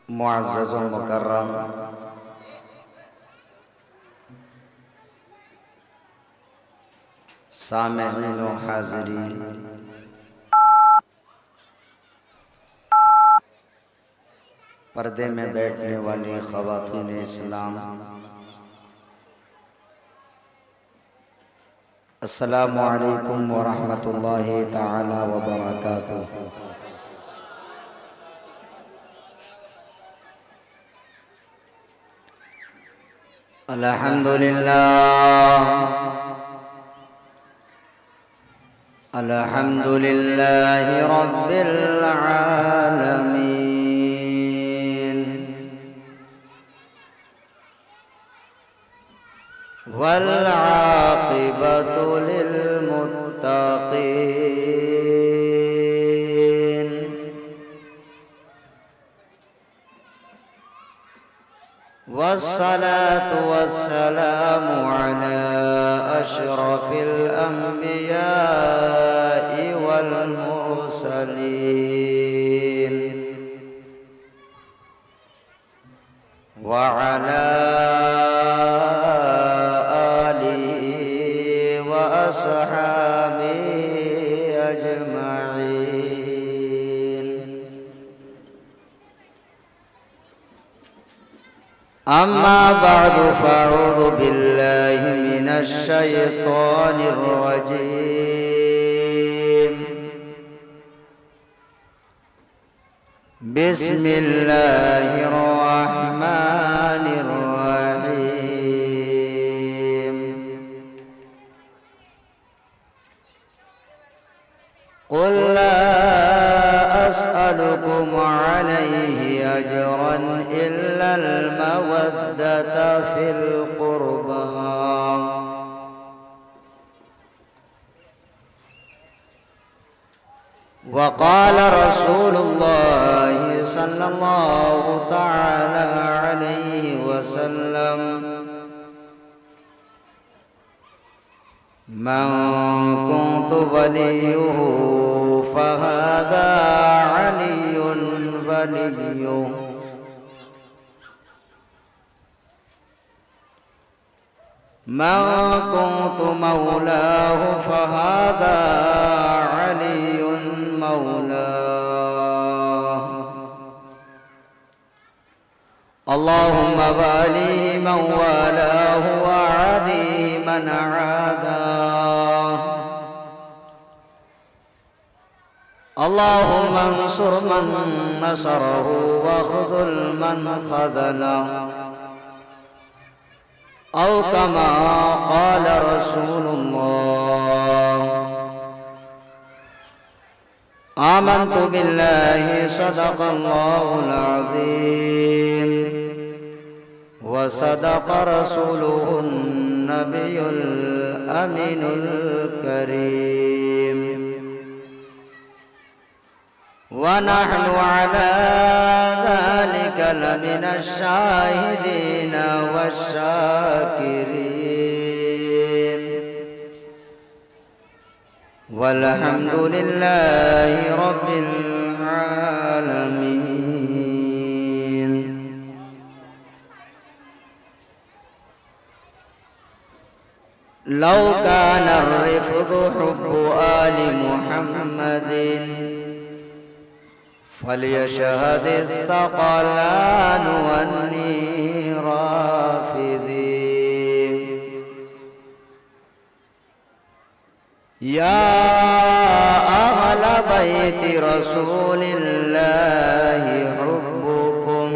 मुअज़्ज़ज़ व मुकर्रम सामिईन व हाज़िरीन, पर्दे में बैठने वाली ख़वातीन इस्लाम, अस्सलामु अलैकुम व रहमतुल्लाहि तआला व बरकातुहू। अल्हम्दुलिल्लाह अल्हम्दुलिल्लाहि रब्बिल आलमीन वल आक़िबतु लिल मुत्तक़ीन। वस्सलातु वस्सलामु अला अशरफिल अंबियाइ वल मुरसलीन व अला आलिहि व अस्हाबिहि अजमईन। अम्मा बअदु फ़अऊज़ु बिल्लाहि मिनश शैतानिर रजीम। बिस्मिल्लाहिर रहमानिर रहीम। क़ुल ला अस्अलुकुम अलैहि अजरन इल्लल मवद्दता फिल क़ुर्बा। वक़ाल रसूलुल्लाहि सल्लल्लाहु तआला अलैहि वसल्लम मन कुन्तु वलियुहु फ़हाज़ा अलियुन वलियुहु। मन कुन्तु मौलाहु फ़हाज़ा अलियुन मौलाहु। अल्लाहुम्मा वालिहि मन वालाहु व आदिहि मन आदाहु। अल्लाहुम्मा अंसुर मन नसरहु व ख़ुज़ुल मन ख़ज़लहु। औ कमा क़ाल रसूलुल्लाह। आमन्तु बिल्लाहि सदक़ल्लाहुल अज़ीम व सदक़ रसूलुहुन नबियुल अमीनुल करीम। व नहनु अला ज़ालिका लमिनश शाहिदीन वश्शाकिरीन। वल्हम्दुलिल्लाहि रब्बिल आलमीन। लौ काना अर्रिफ़्क़ु हुब्बु आलि मुहम्मदिन फलियशहदिस सक़लानु अन्नी राफ़िज़ीन। या अहल बैति रसूलिल्लाहि हुब्बुकुम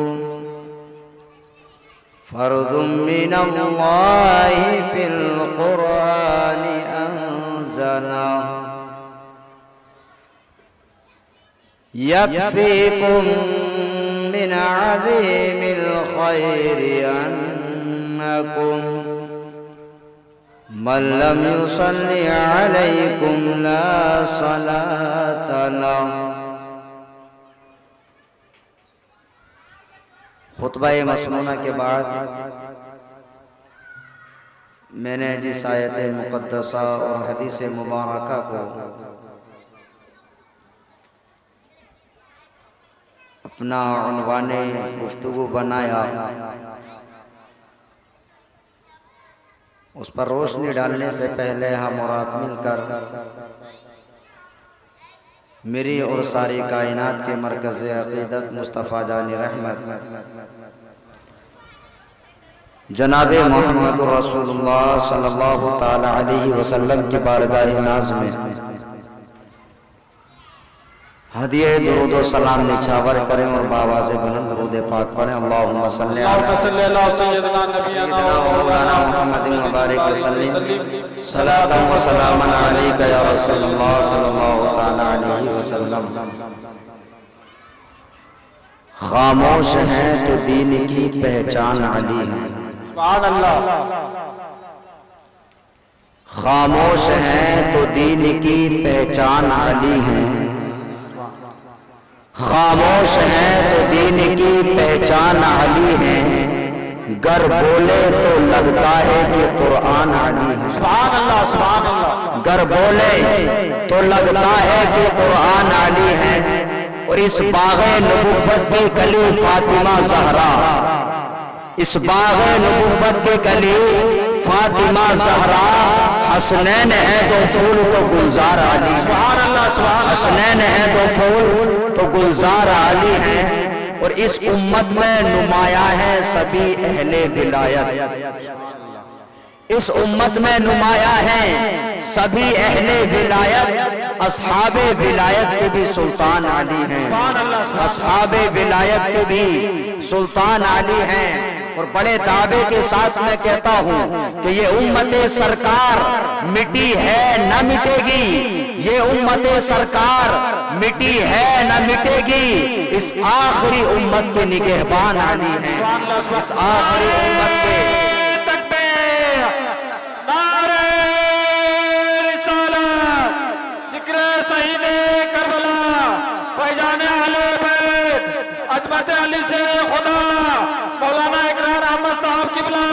फ़र्ज़ुम मिनल्लाहि फ़िल क़ुरआनि अंज़लहु। यक्फ़ीकुम मिन अज़ीमिल ख़ैरि अन्नकुम मन लम युसल्लि अलैकुम ला सलात लहु। खुतबा मसनूना के बाद मैंने जिस आयत मुक़द्दसा और हदीस मुबारका को اپنا عنوان گفتگو بنایا، اس پر روشنی ڈالنے سے پہلے ہم اور آپ مل کر میری اور ساری کائنات کے مرکز عقیدت مصطفیٰ جان رحمت جناب محمد رسول اللہ صلی اللہ تعالی علیہ وسلم کی بارگاہ ناز میں ہدیہ درود و سلام نچھاور کریں اور بآواز بلند درود پاک پڑھیں۔ اللہم صلی علی سیدنا نبینا مولانا محمد مبارک وسلم صلاۃ و سلام علیک یا رسول اللہ صلی اللہ تعالی علیہ وسلم۔ خاموش ہیں تو دین کی پہچان علی ہے، سبحان اللہ۔ خاموش ہیں تو دین کی پہچان علی ہے، خاموش ہیں تو دین کی پہچان علی ہے، گر بولے تو لگتا ہے کہ قرآن علی ہے، سبحان اللہ سبحان اللہ۔ گر بولے تو لگتا ہے کہ قرآن علی ہے۔ اور اس باغ نبوت کی کلی فاطمہ زہرا، اس باغ نبوت کی کلی فاطمہ زہرا، حسنین ہے تو پھول تو گلزار علی ہے، سبحان اللہ سبحان اللہ۔ حسنین ہے تو پھول تو گلزار علی ہیں۔ اور اس امت میں نمایاں ہے سبھی اہل ولایت، اس امت میں نمایاں ہیں سبھی اہل ولایت، اصحاب ولایت کے بھی سلطان علی ہیں، اصحاب ولایت کے بھی سلطان علی ہیں۔ اور بڑے دعوے کے ساتھ میں کہتا ہوں کہ یہ امت سرکار مٹی ہے نہ مٹے گی، یہ امت سرکار مٹی ہے نہ مٹے گی، اس آخری امت کے نگہبان علی ہیں، اس آخری امت کے عظمت علی سے خدا مولانا اقرار احمد صاحب قبلہ،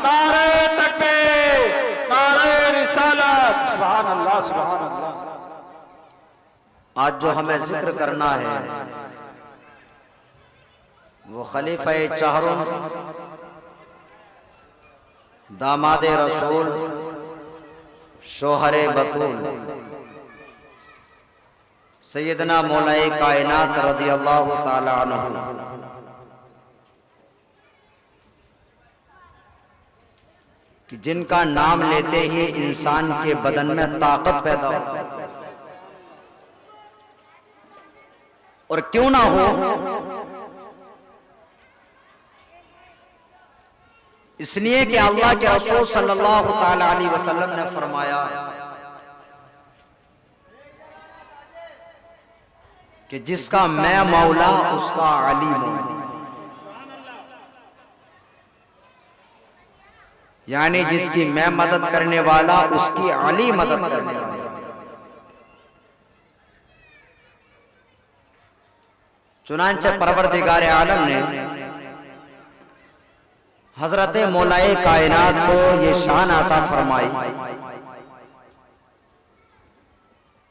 نعرہ تکبیر، نعرہ رسالت، سبحان اللہ سبحان اللہ۔ آج جو ہمیں ذکر کرنا ہے وہ خلیفہ چہرم، داماد رسول، شوہر بطول، سیدنا مولا کائنات رضی اللہ تعالی عنہ، کہ جن کا نام لیتے ہی انسان کے بدن میں طاقت پیدا ہوتی ہے، اور کیوں نہ ہو اس لیے کہ اللہ کے رسول صلی اللہ تعالی علیہ وسلم نے فرمایا کہ جس کا میں مولا اس کا علی مولا، یعنی جس کی میں مدد کرنے والا اس کی علی مدد کرنے والا۔ چنانچہ پروردگار عالم نے حضرت مولا کائنات کو یہ شان عطا فرمائی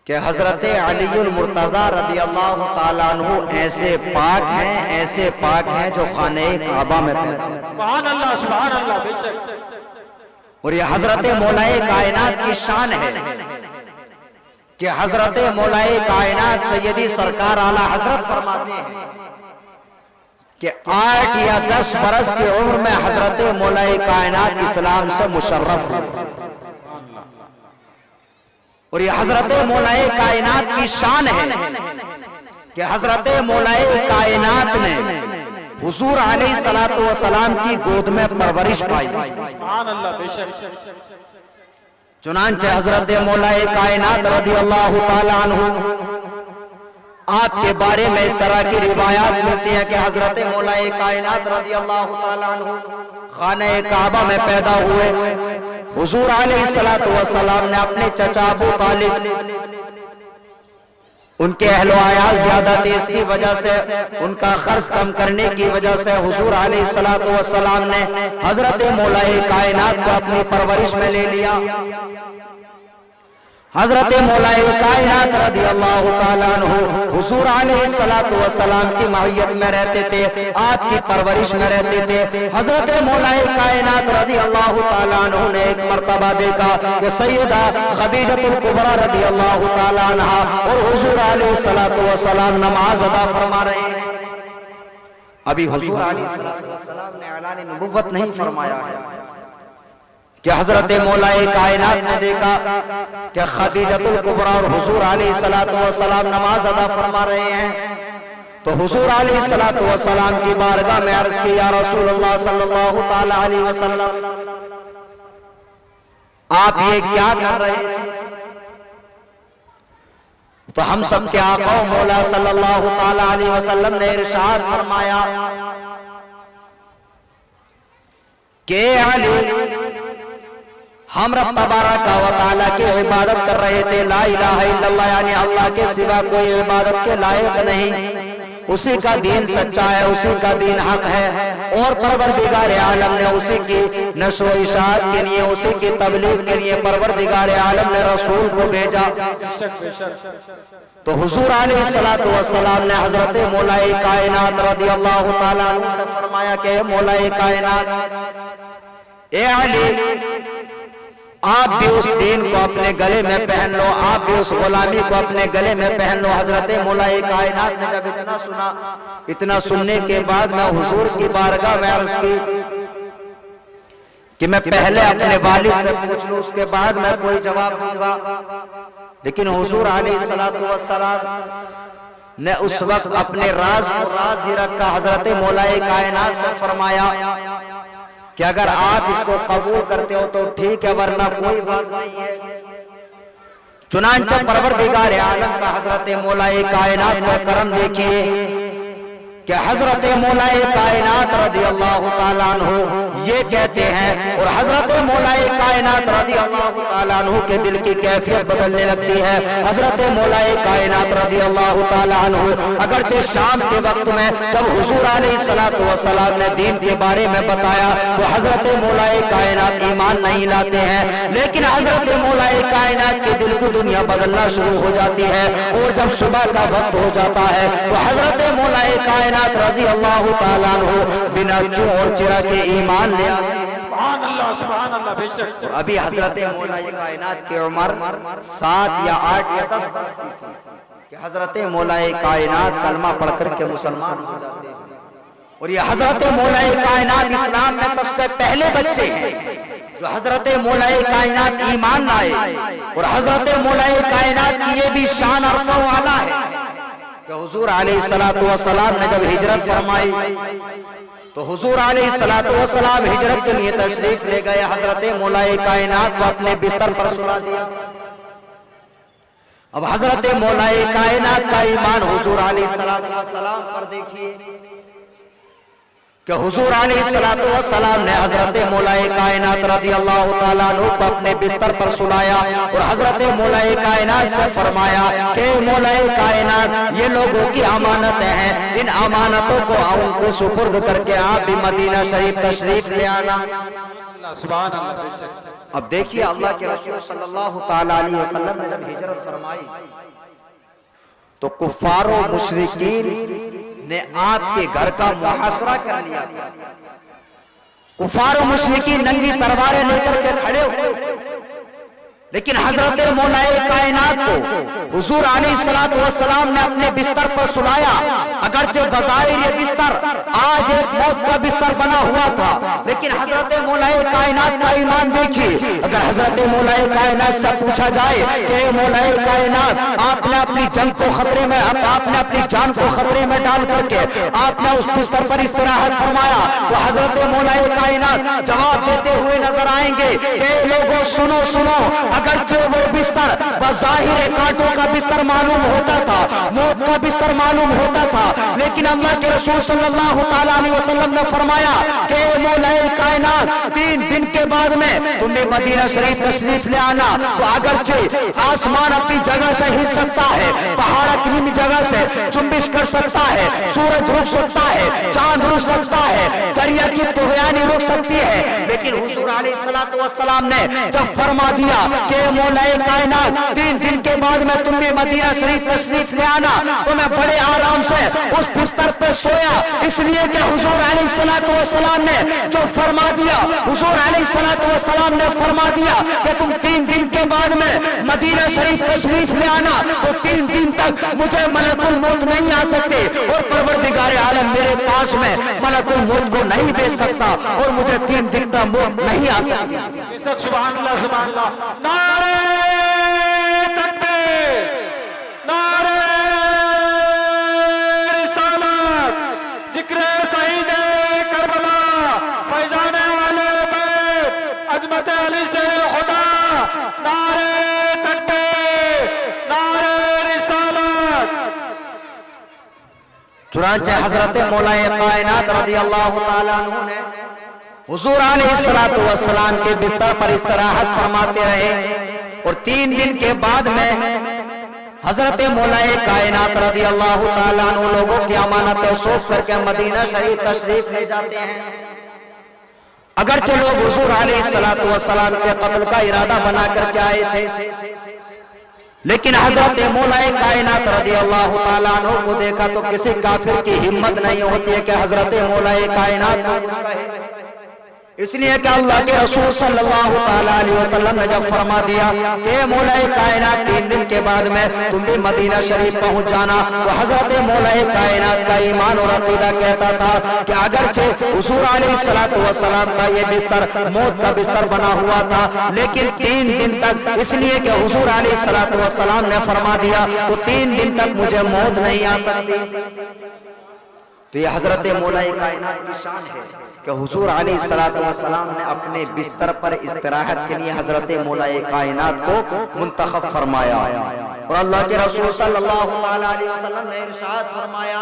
کہ حضرت علی المرتضی رضی اللہ تعالیٰ عنہ ایسے پاک ہیں جو خانہ کعبہ میں پیدا ہوئے، سبحان اللہ سبحان اللہ، بے شک۔ اور یہ حضرت مولا کائنات کی شان ہے کہ حضرت مولا کائنات سیدی سرکار اعلی حضرت فرماتے ہیں کہ 8 یا 10 برس کی عمر میں حضرت مولا کائنات اسلام سے مشرف ہوئے، اور یہ حضرت مولا کائنات کی شان ہے کہ حضرت مولا کائنات نے حضور علیہ السلام کی گود میں پرورش پائی، سبحان اللہ، بے شک۔ چنانچہ حضرت مولا کائنات رضی اللہ تعالی عنہ، آپ کے بارے میں اس طرح کی روایات ملتی ہیں کہ حضرت مولا کائنات رضی اللہ تعالی عنہ خانہ کعبہ میں پیدا ہوئے، حضور علیہ السلام نے اپنے چچا ابو طالب، ان کے اہل و عیال زیادہ تھے، اس کی وجہ سے ان کا خرچ کم کرنے کی وجہ سے حضور علیہ السلام نے حضرت مولا کائنات کو اپنی پرورش میں لے لیا۔ حضرت مولا کائنات رضی اللہ تعالیٰ عنہ حضور علیہ السلام کی معیت میں رہتے تھے، آپ کی پرورش میں رہتے تھے۔ حضرت مولا کائنات رضی اللہ تعالیٰ عنہ نے ایک مرتبہ دیکھا کہ سیدہ خدیجہ الکبریٰ رضی اللہ تعالیٰ عنہ اور حضور علیہ السلام نماز ادا فرما رہے ہیں۔ ابھی حضور علیہ السلام نے اعلان نبوت نہیں فرمایا ہے کہ حضرت مولا کائنات نے دیکھا کہ خدیجہ الکبریٰ اور حضور علیہ السلام نماز ادا فرما رہے ہیں، تو حضور علیہ السلام کی بارگاہ میں عرض کی، یا رسول اللہ صلی اللہ تعالی علیہ وسلم، آپ یہ کیا کر رہے تھے؟ تو ہم سب کے آقا و مولا صلی اللہ تعالی علیہ وسلم نے ارشاد فرمایا کہ علی، ہم رب تبارک و تعالیٰ کی عبادت کر رہے تھے، لا الہ الا اللہ، یعنی اللہ کے سوا کوئی عبادت کے لائق نہیں، اسی کا دین سچا ہے، اسی کا دین حق ہے، اور پروردگار عالم نے اسی کی نشر و اشاعت کے لیے، اسی کی تبلیغ کے لیے پروردگار عالم نے رسول کو بھیجا۔ تو حضور علیہ السلام نے حضرت مولا کائنات رضی اللہ تعالیٰ عنہ سے فرمایا کہ مولا کائنات، اے علی، آپ بھی اس دین کو اپنے گلے میں پہن لو، آپ بھی اس غلامی کو اپنے گلے میں پہن لو۔ حضرت مولا کائنات نے جب اتنا سنا، اتنا سننے کے بعد میں حضور کی بارگاہ میں عرض کی کہ میں پہلے اپنے والد سے پوچھ لوں، اس کے بعد میں کوئی جواب دوں گا۔ لیکن حضور علیہ السلام نے اس وقت اپنے راز کو راز ہی رکھا۔ حضرت مولا کائنات سے فرمایا کہ اگر آپ اس کو قبول کرتے ہو تو ٹھیک ہے، ورنہ کوئی بات نہیں ہے۔ چنانچہ پروردگار عالم کا حضرت مولا کائنات میں کرم دیکھیے کہ حضرت مولا کائنات رضی اللہ تعالیٰ عنہ یہ کہتے ہیں، اور حضرت مولا کائنات رضی اللہ تعالیٰ عنہ کے دل کی کیفیت بدلنے لگتی ہے۔ حضرت مولا کائنات رضی اللہ تعالیٰ عنہ اگرچہ شام کے وقت میں جب حضور علیہ السلام نے دین کے بارے میں بتایا تو حضرت مولا کائنات ایمان نہیں لاتے ہیں، لیکن حضرت مولا کائنات کے دل کی دنیا بدلنا شروع ہو جاتی ہے، اور جب صبح کا وقت ہو جاتا ہے تو حضرت مولا کائنات رضی اللہ تعالیٰ عنہ بنا چوں اور چرا کے ایمان لے آئے۔ سبحان اللہ، سبحان اللہ، بے شک۔ اور ابھی حضرت مولا کائنات کی عمر 7 یا 8 یا 10 برس کی تھی کہ حضرت مولا کائنات کلمہ پڑھ کر کے مسلمان ہو جاتے ہیں، اور یہ حضرت مولا کائنات اسلام میں سب سے پہلے بچے ہیں جو حضرت مولا کائنات ایمان لائے، اور حضرت مولا کائنات کی یہ بھی شان عرفہ والا ہے کہ حضور علیہ السلام نے جب ہجرت فرمائی تو حضور علیہ السلام ہجرت کے لیے تشریف لے گئے، حضرت مولا کائنات کو اپنے بستر پر سلا دیا۔ اب حضرت مولا کائنات کا ایمان حضور علیہ السلام پر دیکھیے کہ حضور علیہ السلام نے حضرت مولا کائنات رضی اللہ تعالیٰ عنہ کو اپنے بستر پر سلایا، اور حضرت مولا کائنات سے فرمایا کہ مولا کائنات، یہ لوگوں کی امانتیں ہیں، ان امانتوں کو ان کو سپرد کر کے آپ بھی مدینہ شریف تشریف لے آنا۔ سبحان اللہ، بے شک۔ اب دیکھیے اللہ کے رسول صلی اللہ تعالیٰ علیہ وسلم نے جب ہجرت فرمائی تو کفار و مشرکین نے آپ کے گھر کا محاصرہ کر لیا تھا۔ کفار و مشرکین ننگی تلواریں لے کر کے کھڑے ہوئے، لیکن حضرت مولا کائنات کو حضور علیہ السلام نے اپنے بستر پر سلایا۔ اگرچہ بظاہر یہ بستر آج ایک موت کا بستر بنا ہوا تھا، لیکن حضرت مولا کائنات کا ایمان دیکھیے۔ اگر حضرت مولا کائنات سے پوچھا جائے کہ مولا کائنات، آپ نے اپنی جنگ کو خطرے میں، آپ نے اپنی جان کو خطرے میں ڈال کر کے آپ نے اس بستر پر استراحت فرمایا، تو حضرت مولا کائنات جواب دیتے ہوئے نظر آئیں گے کہ لوگوں سنو سنو، اگرچہ وہ بستر بظاہر کانٹوں کا بستر معلوم ہوتا تھا، موت کا بستر معلوم ہوتا تھا، لیکن اللہ کے رسول صلی اللہ تعالیٰ علیہ وسلم نے فرمایا کہ مولا کائنات 3 دن کے بعد میں تمہیں مدینہ شریف تشریف لے آنا۔ تو اگرچہ آسمان اپنی جگہ سے ہل سکتا ہے، پہاڑ اپنی جگہ سے جنبش کر سکتا ہے، سورج رک سکتا ہے، چاند رک سکتا ہے، दरिया की तुग़यानी रुक सकती है, लेकिन हुजूर अलैहिस्सलाम ने जब फरमा दिया कि मौलाए कायनात 3 दिन के बाद में तुम भी मदीना शरीफ तशरीफ ले आना, तो मैं बड़े आराम से उस बिस्तर पे सोया, इसलिए कि हुजूर अलैहिस्सलाम ने जो फरमा दिया, हुजूर अलैहिस्सलाम ने फरमा दिया कि तुम 3 दिन के बाद में मदीना शरीफ तशरीफ ले आना, तो 3 दिन तक मुझे मलकुल मौत नहीं आ सकते और परवरदिगार आलम मेरे पास में मलकुल मौत को नहीं दे सकता और मुझे 3 दिन तक मौत नहीं आ सकती। बेशक सुभान अल्लाह सुभान अल्लाह। नारे तकबीर, नारे रिसालत, जिक्र शहीद करबला, फैजान आले बैत, अजमत अली से खुदा, नारे तकबीर, नारे रिसालत। चुनांचे हजरत मौलाए कायनात रज़ियल्लाहु ताला अन्हु ने हुजूर अलैहिस्सलाम के बिस्तर पर इस्तराहत फरमाते रहे और 3 दिन के बाद में हजरत मौलाए कायनात रज़ियल्लाहु ताला अन्हु लोगों की अमानतें सौंप करके मदीना शरीफ तशरीफ ले जाते हैं। अगरचे लोग हुजूर अलैहिस्सलाम के कत्ल का इरादा बना करके आए थे, लेकिन हजरत मौलाए कायनात रज़ियल्लाहु ताला अन्हु को देखा तो किसी काफिर की हिम्मत नहीं होती है कि हजरत मौलाए कायनात को कुछ कहे, इसलिए कि अल्लाह के रसूल सल्लल्लाहु ताला अलैहि वसल्लम ने जब फरमा दिया कि मौलाए कायनात 3 दिन के बाद में तुम भी मदीना शरीफ पहुंच जाना, तो हजरत मौलाए कायनात का ईमान और अकीदा कहता था कि अगरचे हुजूर अलैहिस्सलाम का ये बिस्तर मौत का बिस्तर बना हुआ था, लेकिन 3 दिन तक, इसलिए कि हुजूर अलैहिस्सलाम ने फरमा दिया तो 3 दिन तक मुझे मौत नहीं आ सकती। तो ये हजरत मौलाए कायनात की शान है कि हुजूर अलैहिस्सलाम ने अपने बिस्तर पर इस्तराहत के लिए हजरत मौलाए कायनात को मुंतखब फरमाया और अल्लाह के रसूल सल्लल्लाहु अलैहि वसल्लम ने इरशाद फरमाया,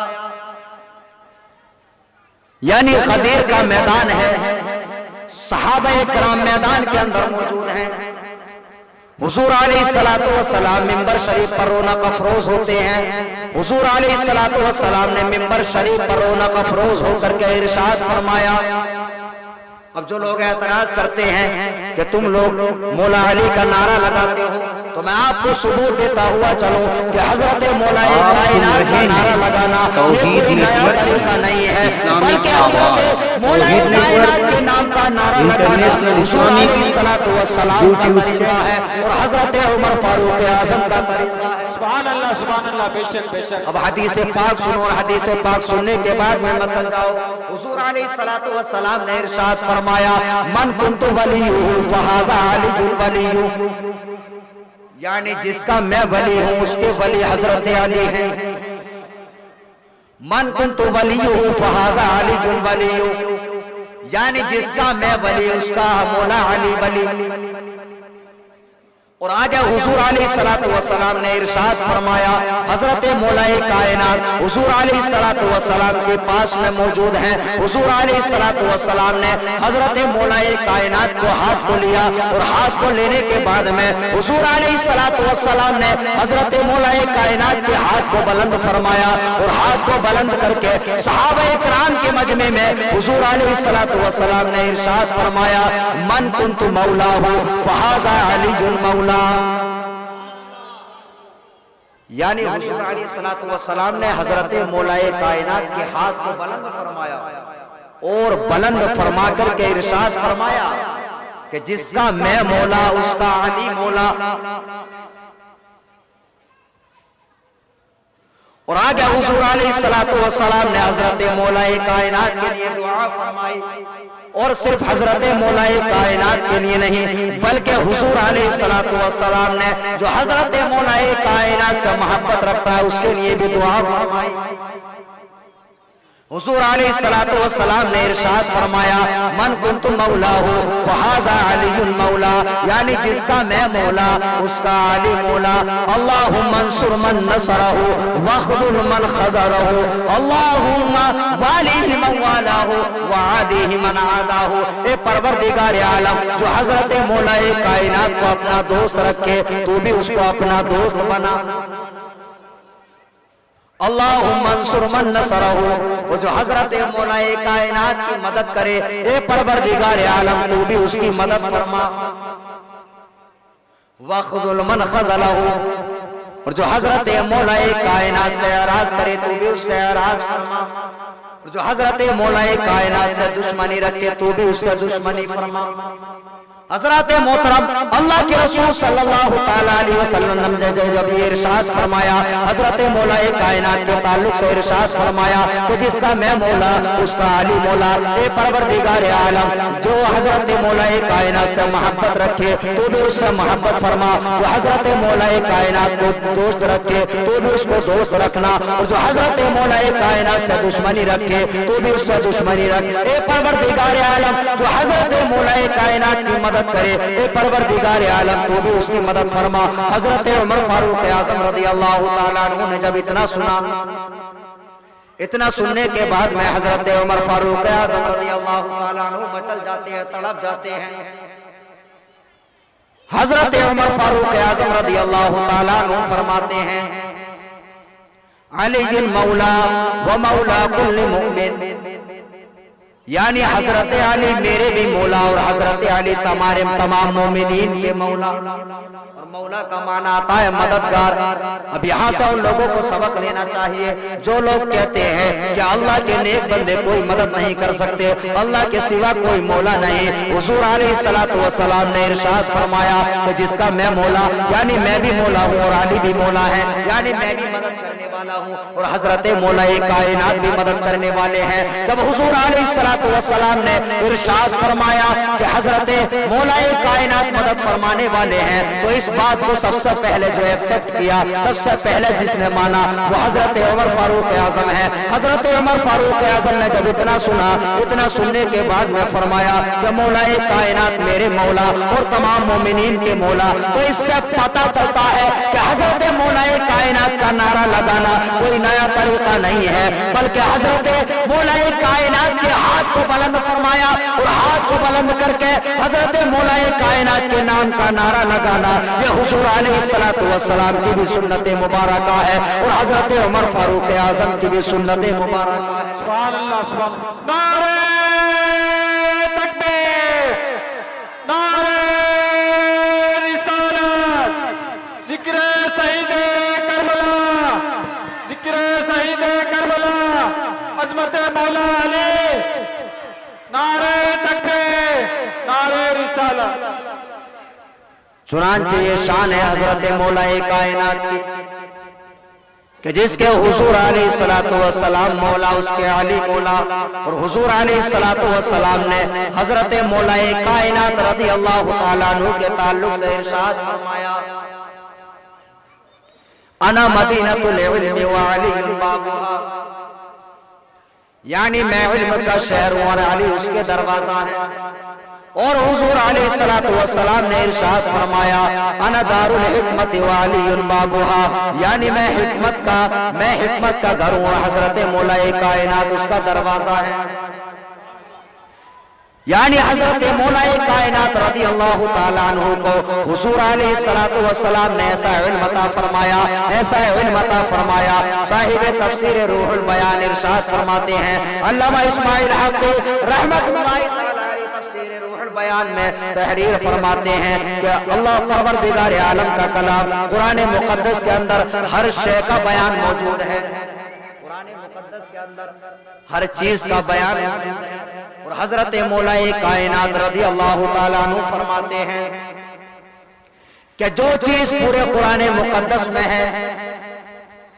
यानी गदीर का मैदान है, सहाबा कराम मैदान के अंदर मौजूद हैं, हुजूर अलैहिस्सलाम मिंबर शरीफ पर रौनक अफरोज होते हैं, हुजूर अलैहिस्सलाम ने मिंबर शरीफ पर रौनक अफरोज होकर के इरशाद फरमाया। अब जो लोग एतराज करते हैं कि तुम लोग मौला अली का नारा लगाते हो, तो मैं आपको सबूत देता हुआ चलो कि हजरत मौलाए कायनात का नारा लगाना ये कोई नया तरीका नहीं है, बल्कि हजरत मौलाए कायनात के नाम का नारा लगाना हुजूर अलैहिस्सलाम का तरीका है और हजरत उमर फारूक आजम का तरीका है। सुभान अल्लाह सुभान अल्लाह। बेशक बेशक। अब हदीस पाक सुनो और हदीस पाक सुनने के बाद में मत जाओ। हुजूर अलैहिस्सलाम ने इरशाद फरमाया, मन कुन्तु वलियुहु फहादा अलीयुल वलियु, यानी जिसका मैं वली हूं उसके वली हजरत अली हैं। मन कुन्तु वलियुहु फहादा अलीयुल वलियु, यानी जिसका मैं वली उसका मौला अली वली। और आगे हुजूर अलैहिस्सलाम ने इरशाद फरमाया, हजरत मौलाए कायनात हुजूर अलैहिस्सलाम के पास में मौजूद हैं। हुजूर अलैहिस्सलाम ने हजरत मौलाए कायनात को हाथ को लिया और हाथ को लेने के बाद में हुजूर अलैहिस्सलाम ने हजरत मौलाए कायनात के हाथ को बुलंद फरमाया और हाथ को बुलंद करके सहाबाए किराम के मजमे में हुजूर अलैहिस्सलाम ने इरशाद फरमाया, मन कुन्तु मौलाहु फहादा अलीयुल मौला, यानी हुजूर अलैहिस्सलाम ने हजरत मौलाए कायनात के हाथ को बुलंद फरमाया और बुलंद फरमा करके इरशाद फरमाया कि जिसका मैं मौला उसका अली मौला। और आगे हुजूर अलैहिस्सलाम ने हजरत मौलाए कायनात के लिए दुआ फरमाई और सिर्फ हजरत मौलाए कायनात के लिए नहीं बल्कि हुजूर अलैहिस्सलाम ने जो हजरत मौलाए कायनात से मोहब्बत रखता है उसके लिए भी दुआ फरमाई। हुजूर अलैहिस्सलाम ने इरशाद फरमाया, मन कुन्तु मौलाहु फहादा अलीयुल मौला, यानी जिसका मैं मौला उसका अली मौला। अल्लाहुम्मा अंसुर मन नसरहु वख्ज़ुल मन ख़ज़रहु, अल्लाहुम्मा वालिहि मन वालाहु वआदिहि मन आदाहु। ए परवरदिगार आलम, जो हजरत मौलाए कायनात को अपना दोस्त रखे तू भी उसको अपना दोस्त बना। अल्लाहुम्मा अंसुर मन नसरहु, वो जो हजरत मौलाए कायनात की मदद करे, ए परवरदिगार आलम तू भी उसकी मदद फरमा। वख़्ज़ुल मन ख़ज़लहु, और जो हजरत मौलाए कायनात से एराज करे तू भी उससे एराज फरमा। और जो हजरत मौलाए कायनात से दुश्मनी रखे तू भी उससे दुश्मनी फरमा। हजरत मोहतरम अल्लाह के रसूल सल्लल्लाहु ताला अलैहि वसल्लम ने जब ये इरशाद फरमाया, हजरत मौलाए कायनात के ताल्लुक से इरशाद फरमाया कि जिसका मैं मौला उसका अली मौला। ए परवरदिगार आलम, जो हजरत मौलाए कायनात से मोहब्बत रखे तो भी उससे मोहब्बत फरमा। जो हजरत मौलाए कायनात को दोस्त रखे तो भी उसको दोस्त रखना, और जो हजरत मौलाए कायनात से दुश्मनी रखे तो भी उससे दुश्मनी रख। ए परवरदिगार आलम, जो हजरत मौलाए कायनात की मदद करे, ए परवरदिगार आलम तो भी उसकी मदद फरमा। हजरत उमर फारूक आज़म रज़ियल्लाहु ताला अन्हु ने जब इतना सुना, इतना सुनने के बाद में हजरत उमर फारूक आज़म रज़ियल्लाहु ताला अन्हु मचल जाते हैं, तड़प जाते हैं। हजरत उमर फारूक आज़म रज़ियल्लाहु ताला अन्हु फरमाते हैं, अली मौला व मौला कुल्ल मुमिन, यानी हजरत अली मेरे भी मौला और हजरत अली तमाम मोमिनीन के मौला। और मौला का माना आता है मददगार। अब यहाँ से उन लोगों को सबक लेना चाहिए जो लोग कहते हैं कि अल्लाह के नेक बंदे कोई मदद नहीं कर सकते, अल्लाह के सिवा कोई मौला नहीं। हुजूर अलैहिस्सलातु वस्सलाम ने इरशाद फरमाया कि जिसका मैं मौला यानी मैं भी मौला हूँ और अली भी मौला है, यानी मैं भी मदद करने वाला हूँ और हजरत मौलाए कायनात भी मदद करने वाले हैं। जब हुजूर अलैहिस्सलातु वस्सलाम ने इरशाद फरमाया कि हजरत मौलाए कायनात मदद फरमाने वाले हैं, तो इस बात को सबसे पहले जो एक्सेप्ट किया, सबसे पहले जिसने माना वो हजरत उमर फारूक आज़म है। हजरत उमर फारूक आज़म ने जब इतना सुना, इतना सुनने के बाद में फरमाया कि मौलाए कायनात मेरे मौला और तमाम मोमिनीन के मौला। तो इससे पता चलता है कि हजरत मौलाए कायनात का नारा लगाना कोई नया तरीका नहीं है, बल्कि हजरत मौलाए कायनात के हाथ को बुलंद फरमाया और हाथ को बुलंद करके हजरत मौलाए कायनात के नाम का नारा लगाना ये हुजूर अलैहिस्सलातु वस्सलाम की भी सुन्नत मुबारक है और हजरत उमर फारूक आज़म की भी सुन्नत मुबारक है। सुभान अल्लाह, सुभान नारे तकबीर, नारे रिसालत, जिक्र शहीद करबला, जिक्र शहीद करबला, अजमत मौला अली, नारे तकबीर, नारे रिसालत। चुनांचे ये शान है हजरत मौलाए कायनात की कि जिसके हुजूर अलैहिस्सलातु वस्सलाम मौला, उसके अली मौला। और हुजूर अलैहिस्सलातु वस्सलाम ने हजरत मौलाए कायनात रज़ियल्लाहु ताला अन्हु के ताल्लुक से इरशाद फरमाया, अना मदीनतुल इल्म व अली बाबुहा, यानी मैं इल्म का शहर हूं और अली उसके दरवाजा है। और हुजूर अलैहिस्सलातु वस्सलाम ने इरशाद फरमाया, अना दारुल हिकमत व अली बाबुहा, यानी मैं हिकमत का घर हूं और हजरत मौलाए कायनात उसका दरवाजा है। यानी हजरत मौलाए कायनात रज़ियल्लाहु ताला अन्हु को हुजूर अलैहिस्सलातु वस्सलाम ने ऐसा इल्म अता फरमाया, ऐसा इल्म अता फरमाया। साहिब तफसीर रूहुल बयान इरशाद फरमाते हैं, अल्लामा इस्माइल हक़ रहमतुल्लाहि तआला अलैहि तफसीर रूहुल बयान में तहरीर फरमाते हैं कि अल्लाह परवरदिगार आलम का कलाम कुरान मुक़द्दस के अंदर हर शय का बयान मौजूद है। कुरान मुक़द्दस के अंदर हर चीज का बयान मौजूद है। और हजरत मौलाए कायनात रज़ियल्लाहु ताला अन्हु फरमाते हैं कि जो चीज पूरे कुरान मुक़द्दस में है,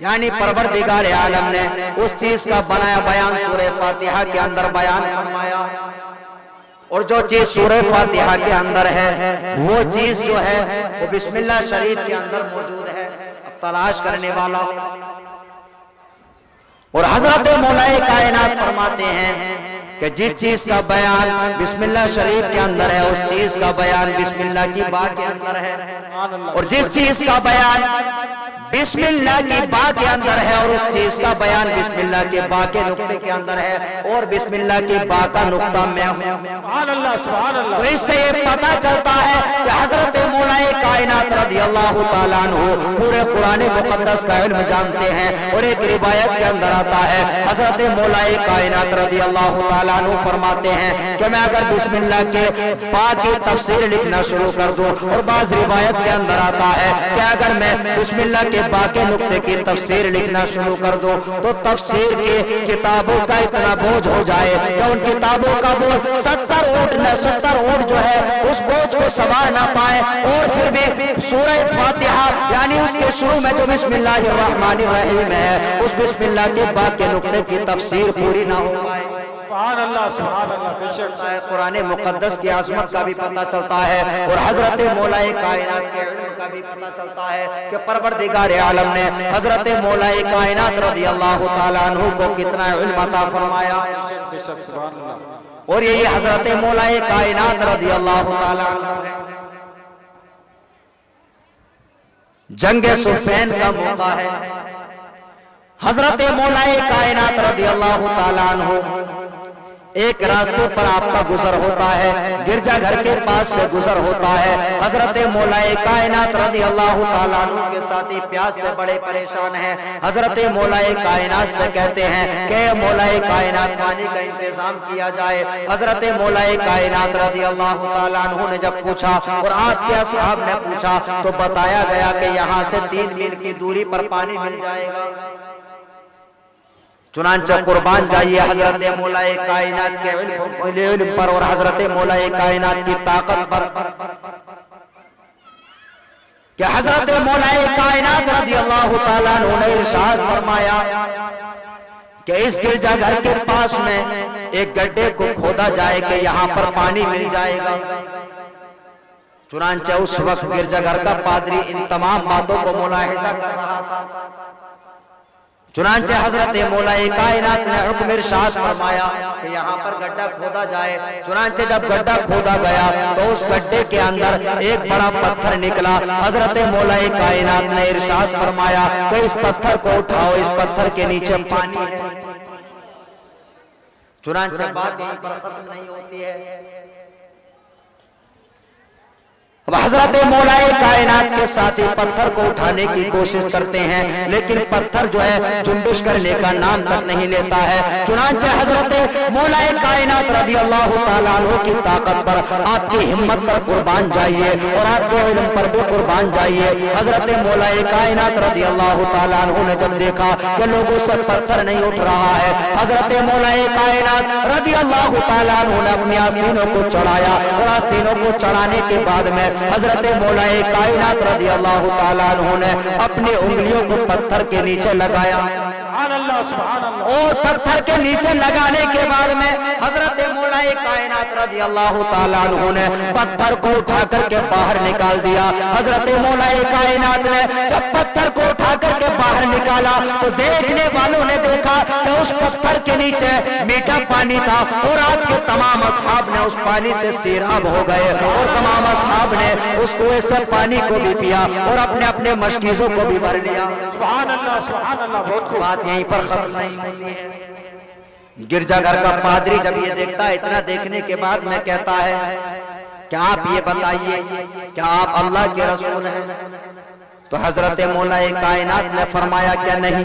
यानी परवरदिगार आलम ने उस चीज का बनाया बयान सूरह फातिहा के अंदर बयान फरमाया। और जो चीज सूरह फातिहा के अंदर है वो चीज जो है वो बिस्मिल्लाह शरीफ के अंदर मौजूद है। अब तलाश करने वाला। और हजरत मौलाए कायनात फरमाते हैं कि जिस चीज का बयान बिस्मिल्लाह शरीफ के अंदर है उस चीज का बयान बिस्मिल्लाह की बात के अंदर है। और जिस चीज का बयान बिस्मिल्लाह की बा के अंदर है और उस चीज का बयान बिस्मिल्लाह के बा के नुक्ते के अंदर है और बिस्मिल्लाह की बा का नुक्ता मैं हूं। सुभान अल्लाह, सुभान अल्लाह। तो इससे ये पता चलता है कि हजरत मौलाए कायनात रज़ियल्लाहु ताला अन्हु पूरे कुरान मुक़द्दस का इल्म जानते हैं। और एक रिवायत के अंदर आता है हजरत मौलाए कायनात रज़ियल्लाहु ताला अन्हु फरमाते हैं कि मैं अगर बिस्मिल्लाह के बा की तफसीर लिखना शुरू कर दूं, और बाज़ रिवायत के अंदर आता है कि अगर मैं बिस्मिल्लाह के बा के नुक्ते की तफसीर लिखना शुरू कर दूं तो तफसीर की किताबों का इतना बोझ हो जाए कि उन किताबों का बोझ 70 ऊँट जो है उस बोझ को सवार ना पाए। और फिर भी सूरह फातिहा यानी उसके शुरू में जो बिस्मिल्लाहिर्रहमानिर्रहीम है उस बिस्मिल्लाह के बा के नुक्ते की तफसीर पूरी ना हो पाए। सुभान अल्लाह, सुभान अल्लाह। बेशक कुरान मुक़द्दस की आज़मत का भी पता चलता है और हजरत मौलाए कायनात के इल्म का भी पता चलता है कि परवरदिगार आलम ने हजरत मौलाए कायनात रज़ियल्लाहु ताला अन्हु को कितना इल्म अता फरमाया। बेशक, सुभान अल्लाह। और यही हजरत मौलाए कायनात रज़ियल्लाहु ताला अन्हु है। जंगे सुफ़ैन का मौका है। हजरत मौलाए कायनात रज़ियल्लाहु ताला अन्हु एक रास्ते पर आपका गुजर होता है, गिरजाघर के पास से गुजर होता है। हजरत मौलाए कायनात रज़ियल्लाहु ताला अन्हु के साथी प्यास से बड़े परेशान हैं। हजरत मौलाए कायनात से कहते हैं कि मौलाए कायनात पानी का इंतजाम किया जाए। हजरत मौलाए कायनात रज़ियल्लाहु ताला अन्हु ने जब पूछा और आपके असहाब ने पूछा तो बताया गया कि यहाँ से 3 मील की दूरी पर पानी मिल जाएगा। चुनांचे कुर्बान जाइए हजरत मौलाए कायनात के इल्म पर और हजरत मौलाए कायनात की ताकत पर कि हजरत मौलाए कायनात रज़ियल्लाहु ताला अन्हु ने इरशाद फरमाया कि इस गिरजाघर के पास में एक गड्ढे को खोदा जाए कि यहाँ पर पानी मिल जाएगा। चुनांचे उस वक्त गिरजाघर का पादरी इन तमाम बातों को मुलाहिजा कर रहा था। चुनांचे हजरत मौलाए कायनात ने हुक्म इरशाद फरमाया कि यहाँ पर गड्ढा खोदा जाए। चुनांचे जब गड्ढा खोदा गया तो उस गड्ढे के अंदर एक बड़ा पत्थर निकला। हजरत मौलाए कायनात ने इरशाद फरमाया कि इस पत्थर को उठाओ, इस पत्थर के नीचे पानी है। चुनांचे बात यहीं पर खत्म नहीं होती है। अब हजरत मौलाए कायनात के साथी पत्थर को उठाने की कोशिश करते हैं, लेकिन पत्थर जो है जुम्बिश करने का नाम तक नहीं लेता है। चुनांचे हजरत मौलाए कायनात रज़ियल्लाहु ताला अन्हु की ताकत पर, आपकी हिम्मत पर कुर्बान जाइए और आपके इल्म पर भी कुर्बान जाइए। हजरत मौलाए कायनात रज़ियल्लाहु ताला अन्हु ने जब देखा कि लोगों से पत्थर नहीं उठ रहा है, हजरत मौलाए कायनात रज़ियल्लाहु ताला अन्हु ने अपनी आस्तीनों को चढ़ाया और आस्तीनों को चढ़ाने के बाद में हजरत मौलाए कायनात रज़ियल्लाहु ताला अन्हु ने अपनी उंगलियों को पत्थर के नीचे लगाया। सुभान अल्लाह, सुभान अल्लाह। और पत्थर के नीचे लगाने के बाद में हजरत मौलाए कायनात रज़ियल्लाहु ताला अन्हु ने पत्थर को उठा करके बाहर निकाल दिया। हजरत मौलाए कायनात ने जब पत्थर को उठा करके बाहर निकाला तो देखने वालों ने देखा कि उस पत्थर के नीचे मीठा पानी था और आपके तमाम असहाब ने उस पानी से सैराब हो गए और तमाम असहाब ने उस कुएं से पानी को भी पिया और अपने अपने मशकीज़ों को भी भर लिया। सुभान अल्लाह, सुभान अल्लाह। बहुत खूब। बात यहीं पर खत्म नहीं होती है। गिरजाघर का पादरी जब ये देखता है, इतना देखने के बाद में कहता है क्या आप ये बताइए क्या आप अल्लाह के रसूल हैं? तो हजरत मौलाए कायनात ने फरमाया क्या नहीं।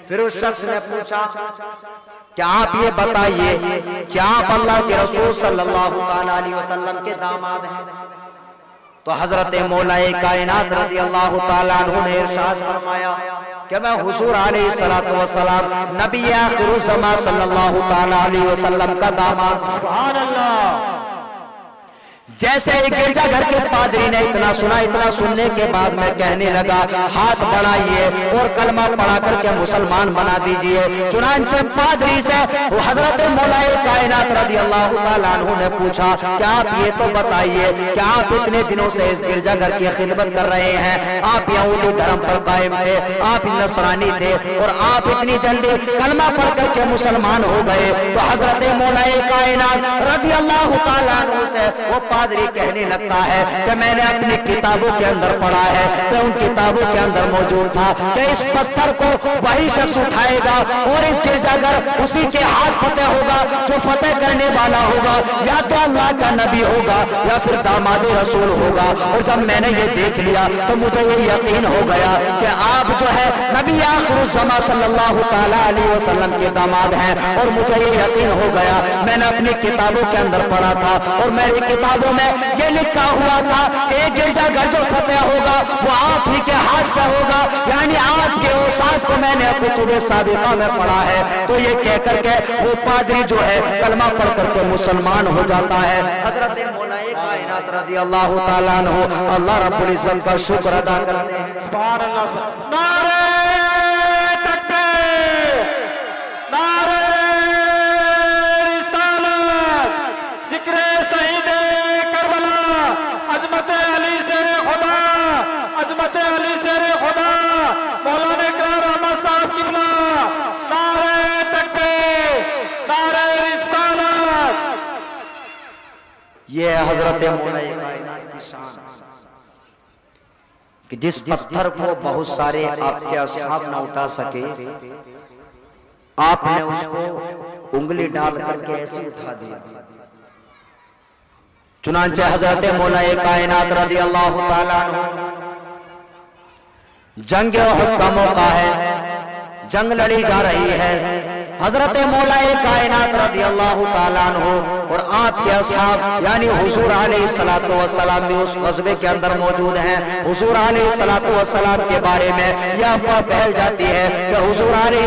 फिर उस शख्स ने पूछा क्या आप ये बताइए क्या आप अल्लाह के रसूल सल्लल्लाहु अलैहि वसल्लम के दामाद हैं? तो हजरत मौलाए कायनात रज़ियल्लाहु ताला अन्हु ने इरशाद फरमाया कि मैं हुजूर अलैहिस्सलातु वस्सलाम नबी आखिरुज़्ज़मा सल्लल्लाहु ताला अलैहि वसल्लम का दामाद। सुभान अल्लाह। जैसे ही गिरजाघर के पादरी ने इतना सुना, इतना सुनने के बाद में कहने लगा हाथ बढ़ाइए और कलमा पढ़ा करके मुसलमान बना दीजिए। चुनांचे पादरी से हजरत मौलाए कायनात रज़ियल्लाहु ताला अन्हु ने पूछा कि आप ये तो बताइए कि आप इतने दिनों से इस गिरजाघर की खिदमत कर रहे हैं, आप यहूदी धर्म पर कायम थे, आप नसरानी थे और आप इतनी जल्दी कलमा पढ़ करके मुसलमान हो गए। तो हजरत मौलाए कायनात رضی اللہ تعالیٰ عنہ سے وہ پادری کہنے لگتا ہے کہ میں نے اپنی کتابوں کے اندر پڑھا ہے کہ ان کتابوں کے اندر موجود تھا کہ اس پتھر کو وہی شخص اٹھائے گا اور اس گرجاگھر اسی کے ہاتھ فتح ہوگا جو فتح کرنے والا ہوگا یا تو اللہ کا نبی ہوگا یا پھر داماد رسول ہوگا۔ اور جب میں نے یہ دیکھ لیا تو مجھے یہ یقین ہو گیا کہ آپ جو ہے نبی آخر الزمان صلی اللہ تعالیٰ علیہ وسلم کے داماد ہیں، اور مجھے یہ یقین ہو گیا۔ میں نے اپنی کتابوں کے اندر پڑھا تھا اور میری کتابوں میں یہ لکھا ہوا تھا کہ ایک گرجا گھر جو فتح ہوگا وہ آپ ہی کے ہاتھ سے ہوگا، یعنی آپ کے اوصاف کو میں نے کتب سابقہ میں پڑھا ہے۔ تو یہ کہہ کر کے وہ پادری جو ہے کلمہ پڑھ کر کے مسلمان ہو جاتا ہے۔ حضرت مولا کائنات رضی اللہ تعالیٰ عنہ اللہ رب العزت کا شکر ادا کرتے ہیں۔ سبحان اللہ، نعرہ تکبیر، نعرہ رسالت، ذکر شہید کربلا، عظمت علی شیر خدا، عظمت علی شیر خدا، مولانا اقرار احمد صاحب قبلہ، نعرہ تکبیر، نعرہ رسالت۔ یہ حضرت مولا کائنات کی شان کہ جس پتھر کو بہت سارے آپ کے اصحاب نہ اٹھا سکے، آپ نے اس کو انگلی ڈال کر کے ایسے اٹھا دیا۔ چنانچہ حضرت مولا کائنات رضی اللہ تعالیٰ عنہ جنگ احد کا موقع ہے، جنگ لڑی جا رہی ہے۔ حضرت مولا کائنات رضی اللہ تعالیٰ عنہ اور آپ کے اصحاب یعنی حضور علیہ السلام بھی اس غزوے کے اندر موجود ہیں۔ حضور علیہ السلام کے بارے میں یہ افواہ پھیل جاتی ہے کہ حضور علیہ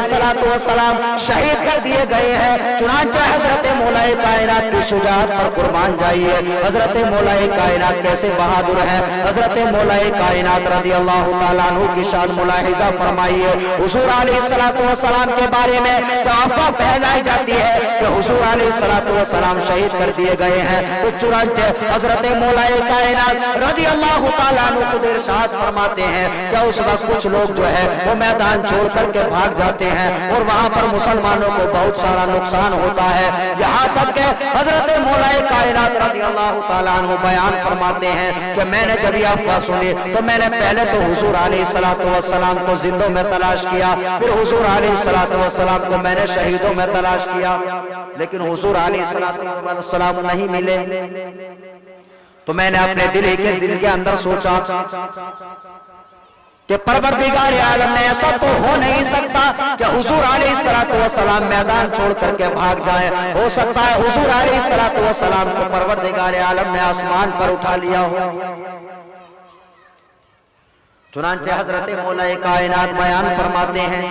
السلام شہید کر دیے گئے ہیں۔ چنانچہ حضرت مولا کائنات کی شجاعت پر قربان جائیے، حضرت مولا کائنات کیسے بہادر ہیں۔ حضرت مولا کائنات رضی اللہ تعالیٰ عنہ کی شان ملاحظہ فرمائیے۔ حضور علیہ السلام کے بارے میں افواہ پھیلائی جاتی ہے کہ حضور علیہ السلام شہید کر دیے گئے ہیں، تو چنانچہ حضرت مولا کائنات رضی اللہ تعالیٰ عنہ خود ارشاد فرماتے ہیں کہ اس وقت کچھ لوگ جو ہے وہ میدان چھوڑ کر کے بھاگ جاتے ہیں اور وہاں پر مسلمانوں کو بہت سارا نقصان ہوتا ہے، یہاں تک کہ حضرت مولا کائنات رضی اللہ تعالیٰ عنہ بیان فرماتے ہیں کہ میں نے جب یہ افواہ سنی تو میں نے پہلے تو حضور علیہ السلام کو زندوں میں تلاش کیا، پھر حضور علیہ السلام کو میں نے شہیدوں میں تلاش کیا، لیکن حضور علیہ السلام نہیں ملے۔ تو میں نے اپنے دل کے اندر سوچا کہ پروردگار عالم نے ایسا تو ہو نہیں سکتا کہ حضور علیہ السلام میدان چھوڑ کر کے بھاگ جائے، ہو سکتا ہے حضور علیہ السلام کو پروردگار عالم نے آسمان پر اٹھا لیا ہو۔ چنانچہ حضرت مولا کائنات بیان فرماتے ہیں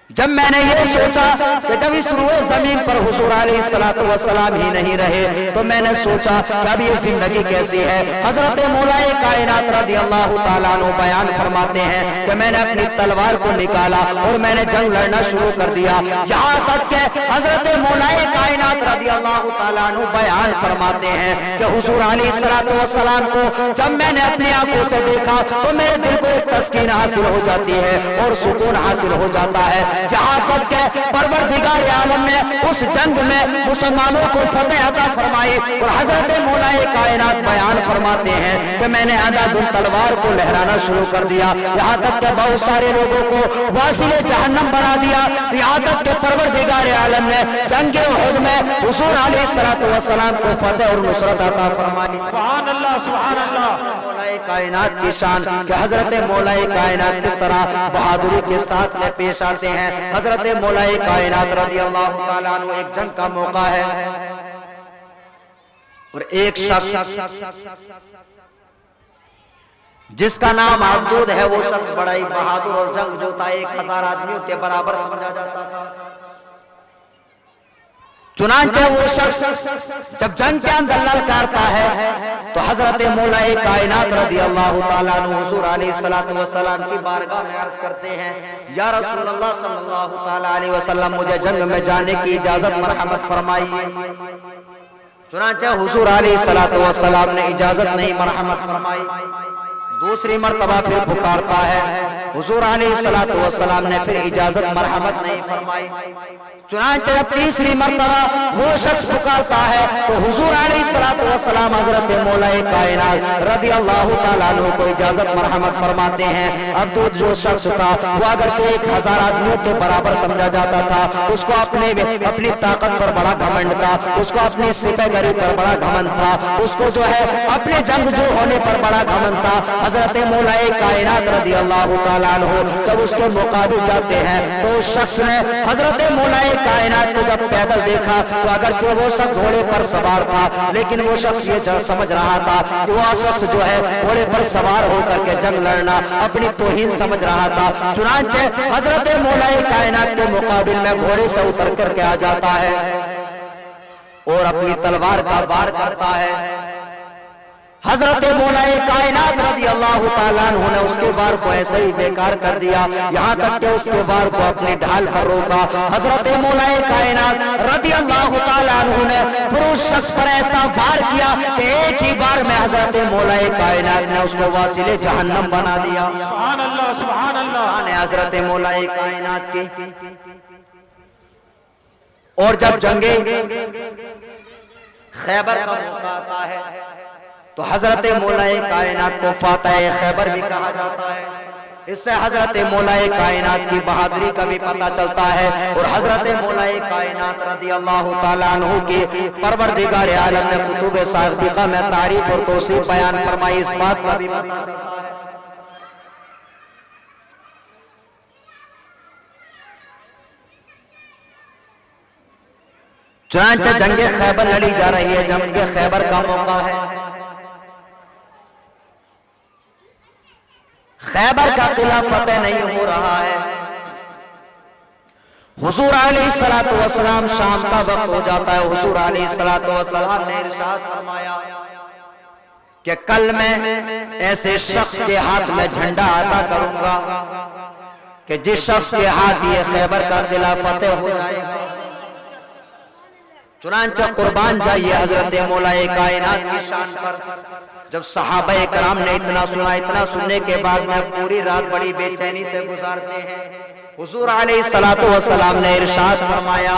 جب میں نے یہ سوچا کہ جب اس روئے زمین پر حضور علیہ السلام ہی نہیں رہے تو میں نے سوچا کہ اب یہ زندگی کیسی ہے۔ حضرت مولا کائنات رضی اللہ تعالیٰ عنہ بیان فرماتے ہیں کہ میں نے اپنی تلوار کو نکالا اور میں نے جنگ لڑنا شروع کر دیا، یہاں تک کہ حضرت مولا کائنات رضی اللہ تعالیٰ عنہ بیان فرماتے ہیں کہ حضور علیہ السلام کو جب میں نے اپنی آنکھوں سے دیکھا تو میرے دل کو ایک تسکین حاصل ہو جاتی ہے اور سکون حاصل ہو جاتا ہے، یہاں تک کہ پروردگار عالم نے اس جنگ میں مسلمانوں کو فتح عطا فرمائی۔ اور حضرت مولا کائنات بیان فرماتے ہیں کہ میں نے اندھا تلوار کو لہرانا شروع کر دیا، یہاں تک کہ بہت سارے لوگوں کو واصل جہنم بنا دیا، یہاں تک کہ پروردگار عالم نے جنگ احد میں حضور علیہ السلام کو فتح اور نصرت عطا فرمائی۔ سبحان اللہ، سبحان اللہ۔ مولا کائنات کی شان کہ حضرت مولا کائنات کس طرح بہادری کے ساتھ میں پیش آتے ہیں۔ حضرت مولا کائنات رضی اللہ تعالیٰ عنہ ایک جنگ کا موقع ہے اور ایک شخص جس کا نام عبدود ہے، وہ شخص بڑا ہی بہادر اور جنگ جو تھا 1000 آدمیوں کے برابر سمجھا جاتا تھا۔ چنانچہ وہ شخص جب جنگ کے اندر للکارتا ہے تو حضرت مولا کائنات رضی اللہ تعالیٰ عنہ حضور علیہ السلام کی بارگاہ میں عرض کرتے ہیں، یا رسول اللہ صلی اللہ تعالیٰ علیہ وسلم مجھے جنگ میں جانے کی اجازت مرحمت فرمائیے۔ چنانچہ حضور علیہ السلام نے اجازت نہیں مرحمت فرمائی، दूसरी मर्तबा फिर पुकारता है, हुजूर अलैहिस्सलातु वस्सलाम ने फिर इजाजत मरहमत नहीं फरमाई। चुनांचे जब तीसरी मर्तबा वो शख्स पुकारता है तो हुजूर अलैहिस्सलातु वस्सलाम हजरत मौलाए कायनात रज़ी अल्लाह ताला अन्हु को इजाजत मरहमत फरमाते हैं। अब तो जो शख्स था वो अगरचे 1000 आदमियों के बराबर समझा जाता था, उसको अपनी ताकत पर बड़ा घमंड था, उसको अपनी सिपहगरी पर बड़ा घमंड था, उसको जो है अपने जंगजू होने पर बड़ा घमंड था। हजरत मौलाए कायनात रज़ी अल्लाह ताला अन्हु जब उसके मुकाबिल जाते हैं तो उस शख्स ने हजरत मौलाए कायनात को जब पैदल देखा तो अगरचे वो सब घोड़े पर सवार था, लेकिन वो शख्स ये समझ रहा था कि वो शख्स जो है घोड़े पर सवार होकर के जंग लड़ना अपनी तौहीन समझ रहा था। चुनांचे हजरत मौलाए कायनात के मुकाबिल में घोड़े से उतर करके आ जाता है और अपनी तलवार का वार करता है। हजरत मौलाए कायनात रज़ी अल्लाह ताला अन्हु ने उसके वार को ऐसे ही बेकार कर दिया, यहाँ तक कि उसके वार को अपनी ढाल पर रोका। हजरत मौलाए कायनात रज़ी अल्लाह ताला अन्हु ने फिर उस शख्स पर ऐसा वार किया कि एक ही बार में हजरत मौलाए कायनात ने उसको वासिले जहन्नम बना दिया। सुभान अल्लाह, सुभान अल्लाह। ने हजरत मौलाए कायनात की। और जब जंगे खैबर का मौका आता है तो हजरत मौलाए कायनात को फातह खैबर भी कहा जाता है। इससे हजरत मौलाए कायनात की बहादुरी का भी पता चलता है। और हजरत मौलाए कायनात रज़ी अल्लाह ताला अन्हु के परवरदिगार आलम ने कुतुब साबिक़ा में तारीफ और तौसीफ बयान फरमाई, इस बात का भी पता चलता है। चुनांचे जंगे खैबर लड़ी जा रही है, जंगे खैबर का मौका है। खैबर का किला फतेह नहीं हो रहा है। हुजूर अलैहिस्सलातु वस्सलाम शाम का वक्त हो जाता है। हुजूर अलैहिस्सलातु वस्सलाम ने इरशाद फरमाया कि कल मैं ऐसे शख्स के हाथ में झंडा अता करूंगा कि जिस शख्स के हाथ ये खैबर का किला फतेह हो जाएगा। चुनांचे कुर्बान जाइए हजरत मौलाए कायनात की शान पर। जब सहाबाए कराम ने इतना सुना, इतना सुनने के बाद में पूरी रात बड़ी बेचैनी से गुजारते हैं। हुजूर अलैहिस्सलातु वस्सलाम ने इरशाद फरमाया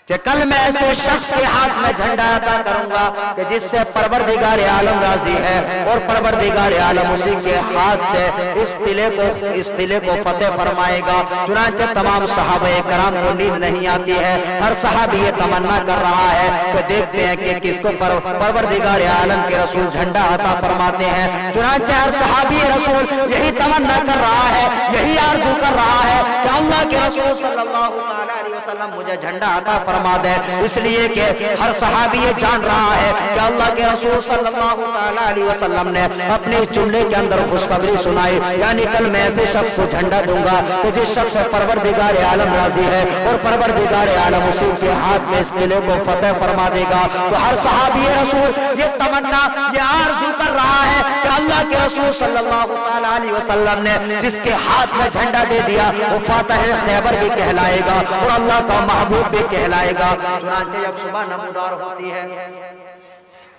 कि कल मैं ऐसे शख्स के हाथ में झंडा अता करूंगा कि जिससे परवरदिगार आलम राजी है और परवरदिगार आलम उसी के हाथ से इस किले को फतेह फरमाएगा। चुनांचे तमाम सहाबाए कराम को नींद नहीं आती है। हर सहाबी ये तमन्ना कर रहा है कि देखते हैं कि किसको परवरदिगार आलम के रसूल झंडा अता फरमाते हैं। चुनांचे हर सहाबी रसूल यही तमन्ना कर रहा है, यही आरज़ू कर रहा है कि अल्लाह के रसूल सल्लल्लाहु अलैहि वसल्लम मुझे झंडा अता फरमा दे। इसलिए कि हर सहाबी ये जान रहा है कि अल्लाह के रसूल सल्लल्लाहु अलैहि वसल्लम ने अपने इस जुमले के अंदर खुशखबरी सुनाई, यानी कल मैं ऐसे शख्स को झंडा दूंगा कि जिस शख्स से परवरदिगार आलम राजी है और परवरदिगार आलम उसी के हाथ में इस किले को फतेह फरमा देगा। तो हर सहाबी रसूल ये तमन्ना, ये आरज़ू कर रहा है कि अल्लाह के रसूल सल्लल्लाहु अलैहि वसल्लम ने जिसके हाथ में झंडा दे दिया वो फातह खैबर भी कहलाएगा और अल्लाह का महबूब भी कहलाएगा। चुनांचे जब सुबह नमूदार होती है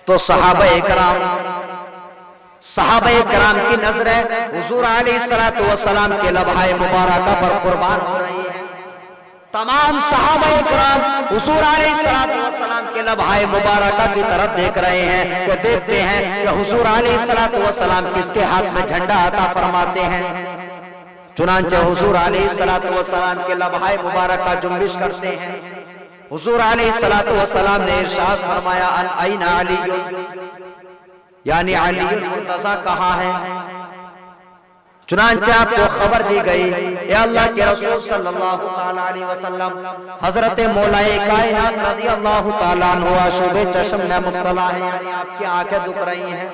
तो सहाबाए कराम की नजरें हुजूर अलैहिस्सलातु वस्सलाम के लम्हाए मुबारका पर कुर्बान हो रही है। तमाम सहाबाए कराम हुजूर अलैहिस्सलातु वस्सलाम के लम्हाए मुबारका की तरफ देख रहे हैं कि देखते हैं कि हुजूर अलैहिस्सलातु वस्सलाम किसके हाथ में झंडा अता फरमाते हैं। चुनांचे हुजूर अलैहिस्सलातु वस्सलाम के लम्हाए मुबारका जुम्बिश करते हैं। हुजूर अलैहिस्सलातु वस्सलाम ने इरशाद फरमाया अन अली, यानी अली मुर्तज़ा कहाँ है। चुनांचे आपको खबर दी गई, ए अल्लाह के रसूल सल्लल्लाहु अलैहि वसल्लम हजरत मौलाए कायनात रज़ी अल्लाह ताला अन्हु शुबे चश्म में मुब्तला है, यानी आपकी आंखें दुख रही हैं।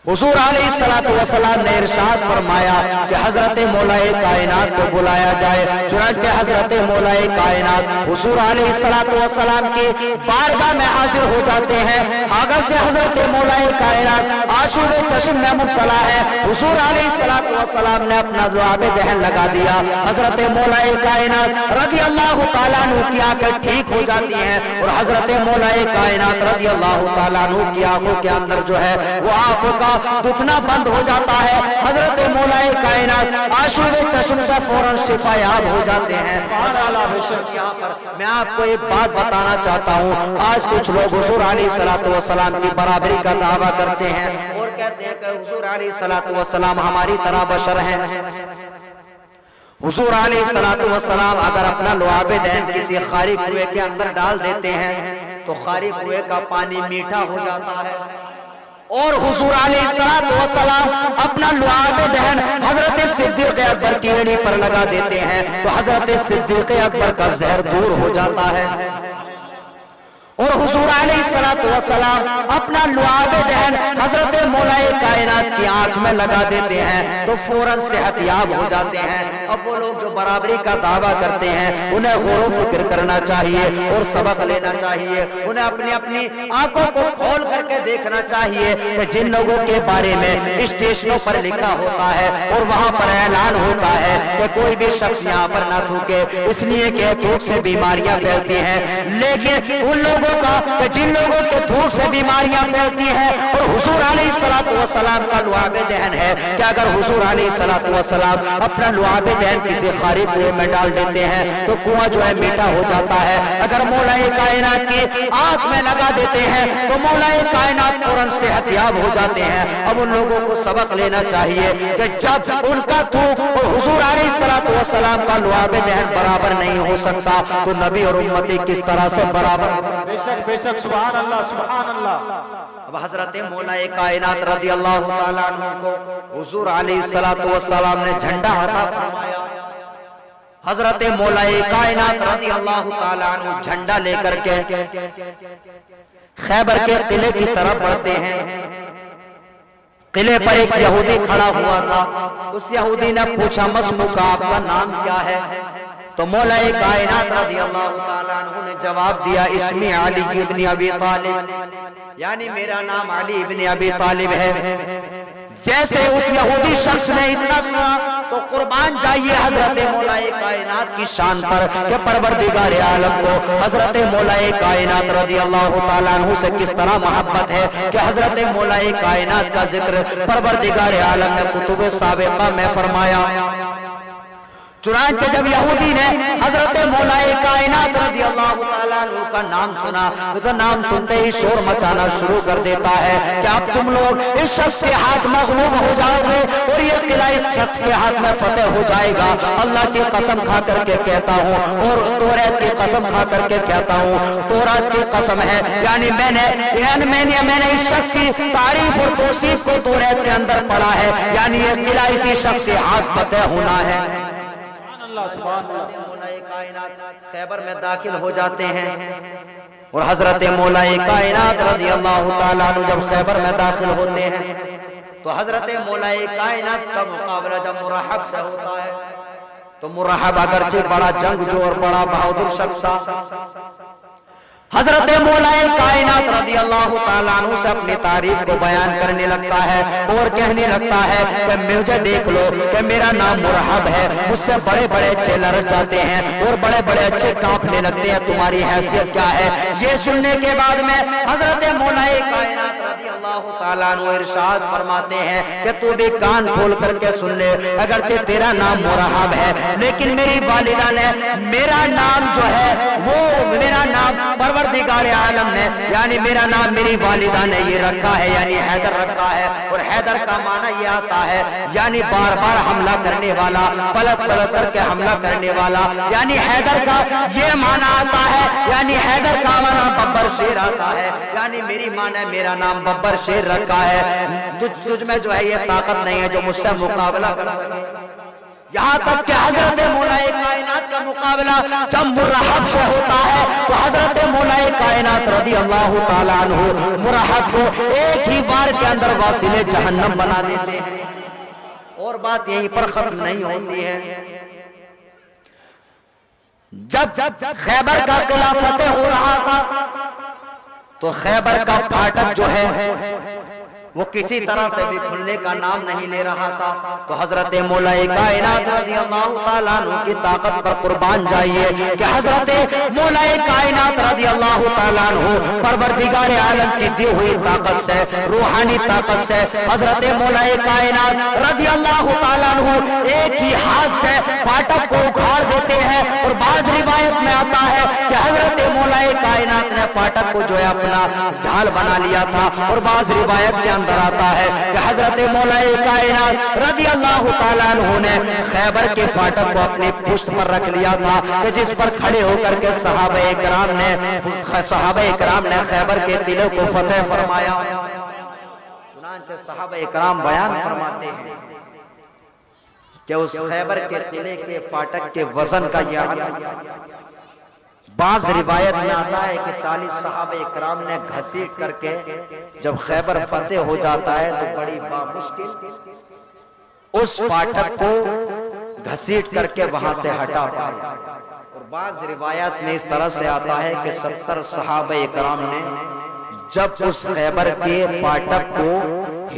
हुजूर अलैहिस्सलाम ने इरशाद फरमाया कि हजरत मौलाए कायनात को बुलाया जाए। चुनांचे हजरत मौलाए कायनात हुजूर अलैहिस्सलाम की बारगाह में हाजिर हो जाते हैं। अगरचे हजरत मौलाए कायनात आशूबे चश्म में मुब्तला है, हुजूर अलैहिस्सलाम ने अपना दुआबे दहन लगा दिया। हजरत मौलाए कायनात रज़ियल्लाहु ताला अन्हु की आंखें ठीक हो जाती हैं और हजरत मौलाए कायनात रज़ियल्लाहु ताला अन्हु की आंखों के अंदर जो है वो आंखों का दुखना बंद हो जाता है। हजरत मौलाए कायनात आशूबे चश्म से फौरन शिफायाब हो जाते हैं। यहाँ पर मैं आपको एक बात बताना चाहता हूँ, आज कुछ लोग हुजूर अलैहिस्सलाम की बराबरी का दावा करते हैं और कहते हैं कि हुजूर अलैहिस्सलाम हमारी तरह बशर हैं। हुजूर अलैहिस्सलाम अगर अपना लुआबे दहन किसी खारी कुएं के अंदर डाल देते हैं तो खारी कुएं का पानी मीठा हो जाता है। और हुजूर अलैहिस्सलाम अपना लुआबे दहन हजरत सिद्दीक़ अकबर की एड़ी पर लगा देते हैं तो हजरत सिद्दीक़ अकबर का जहर दूर हो जाता है। और हुजूर अलैहिस्सलाम अपना लुआबे दहन हजरत मौलाए कायनात की आंख में लगा देते हैं तो फौरन सेहतयाब हो जाते हैं। अब वो लोग जो बराबरी का दावा करते हैं उन्हें गौर फिक्र करना चाहिए और सबक लेना चाहिए। उन्हें अपनी अपनी आंखों को खोल करके देखना चाहिए कि जिन लोगों के बारे में स्टेशनों पर लिखा होता है और वहां पर ऐलान होता है कि कोई भी शख्स यहाँ पर ना थूके इसलिए कि थूक से बीमारियां फैलती हैं, लेकिन उन लोगों का जिन लोगों के थूक से बीमारियां फैलती हैं और हुजूर अलैहिस्सलाम का लुआबे दहन है कि अगर हुजूर अलैहिस्सलाम अपना लुआबे दहन किसी खारी कुएं में डाल देते हैं तो कुआं जो है मीठा हो जाता है। अगर मौलाए कायनात की आंख में लगा देते हैं तो मौलाए कायनात फौरन सेहतयाब हो जाते हैं। अब उन लोगों को सबक लेना चाहिए कि जब उनका थूक और हुजूर अलैहिस्सलाम का लुआबे दहन बराबर नहीं हो सकता तो नबी और उम्मती किस तरह से बराबर। बेशक बेशक, सुभान अल्लाह सुभान अल्लाह। अब हजरत मौलाए कायनात रज़ियल्लाहु ताला अन्हु को हुजूर अलैहिस्सलाम ने झंडा अता फरमाया। हजरत मौलाए कायनात रज़ियल्लाहु ताला अन्हु झंडा लेकर के खैबर के किले की तरफ बढ़ते हैं। किले पर एक यहूदी खड़ा हुआ था। उस यहूदी ने पूछा, मस्मुका, आपका नाम क्या है? तो मौलाए कायनात रज़ियल्लाहु ताला अन्हु ने जवाब दिया, इस्मी अली इब्न अबी तालिब, यानी मेरा नाम अली इब्न अबी तालिब है। जैसे उस यहूदी शख्स ने इतना सुना तो कुर्बान जाइए हजरत मौलाए कायनात की शान पर कि परवरदिगार आलम को हजरत मौलाए कायनात रज़ियल्लाहु ताला अन्हु से किस तरह मोहब्बत है कि हजरत मौलाए कायनात का जिक्र परवरदिगार आलम ने कुतुब साबिक़ा में फरमाया। चुनांचे जब यहूदी ने हजरत मौलाए कायनात रज़ियल्लाहु ताला अन्हु का नाम सुना तो नाम सुनते ही शोर मचाना शुरू कर देता है कि अब तुम लोग इस शख्स के हाथ मग़लूब हो जाओगे और ये किला इस शख्स के हाथ में फतेह हो जाएगा। अल्लाह की कसम खा करके कहता हूँ और तौरात की कसम खा करके कहता हूँ, तौरात की कसम है, यानी मैंने इस शख्स की तारीफ और तौसीफ को तौरात के अंदर पढ़ा है, यानी ये किला इसी शख्स के हाथ फतेह होना है। मौलाए कायनात खैबर में दाखिल हो जाते हैं और हजरत मौलाए कायनात रज़ियल्लाहु ताला अन्हु जब खैबर में दाखिल होते हैं तो हजरत मौलाए कायनात का मुकाबला जब मुरहब से होता है तो मुरहब अगरचे बड़ा जंगजू और बड़ा बहादुर शख्स था। हजरत मौलाए कायनात रज़ियल्लाहु ताला अन्हु से अपनी तारीफ को बयान करने लगता है और कहने लगता है कि मुझे देख लो कि मेरा नाम मुरहब है, मुझसे बड़े बड़े अच्छे लरस जाते हैं और बड़े बड़े अच्छे कांपने लगते हैं, तुम्हारी हैसियत क्या है? ये सुनने के बाद में हजरत मौलाए कायनात रज़ियल्लाहु ताला अन्हु इरशाद फरमाते हैं कि तू भी कान खोल करके सुन ले, अगरचे तेरा नाम मुरहब है लेकिन मेरी वालिदा ने मेरा नाम जो है वो मेरा नाम परवरदिगार आलम ने यानी मेरा नाम मेरी वालिदा ने ये रखा है, यानी हैदर रखा है। और हैदर का माना ये आता है यानी बार बार हमला करने वाला, पलट पलट करके हमला करने वाला, यानी हैदर का ये माना आता है, यानी हैदर का माना बब्बर शेर आता है, यानी मेरी माना मेरा नाम बब्बर शेर रखा है। तुझ में जो है ये ताकत नहीं है जो मुझसे मुकाबला कर सके। یہاں تک کہ حضرت مولا کائنات کا مقابلہ جب مرحب سے ہوتا ہے تو حضرت مولا کائنات رضی اللہ تعالیٰ عنہ مرحب کو ایک ہی بار کے اندر واصل جہنم بنا دیتے ہیں۔ اور بات یہیں پر ختم نہیں ہوتی ہے، جب خیبر کا قلعہ فتح ہو رہا تھا تو خیبر کا پھاٹک جو ہے وہ کسی طرح سے بھی کھلنے کا نام نہیں لے رہا تھا، تو حضرت مولا کائنات رضی اللہ تعالیٰ عنہ کی طاقت پر قربان جائیے کہ حضرت مولا کائنات رضی اللہ تعالیٰ عنہ پروردگار عالم کی دی ہوئی طاقت سے، روحانی طاقت سے حضرت مولا کائنات رضی اللہ تعالیٰ عنہ ایک ہی ہاتھ سے پھاٹک کو اکھاڑ دیتے ہیں، اور بعض روایت میں آتا ہے کہ حضرت مولا کائنات نے پھاٹک کو جو ہے اپنا ڈھال بنا لیا تھا، اور بعض روایت کے اندر آتا ہے کہ حضرت مولا کائنات رضی اللہ تعالیٰ عنہ نے خیبر کے پھاٹک کو اپنی پشت پر رکھ لیا تھا کہ جس پر کھڑے ہو کر کے صحابہ اکرام نے خیبر کے قلعے کو فتح فرمایا۔ چنانچہ صحابہ اکرام بیان فرماتے ہیں کہ اس خیبر کے قلعے کے پھاٹک کے وزن کا یہ عدد، بعض روایت میں آتا ہے کہ 40 صحابہ اکرام نے گھسیٹ کر کے جب خیبر فتح ہو جاتا ہے تو بڑی بامشکل اس پھاٹک کو گھسیٹ کر کے وہاں سے ہٹا پائے، اور بعض روایات میں اس طرح سے آتا ہے کہ 70 صحابہ اکرام نے جب اس خیبر کے پھاٹک کو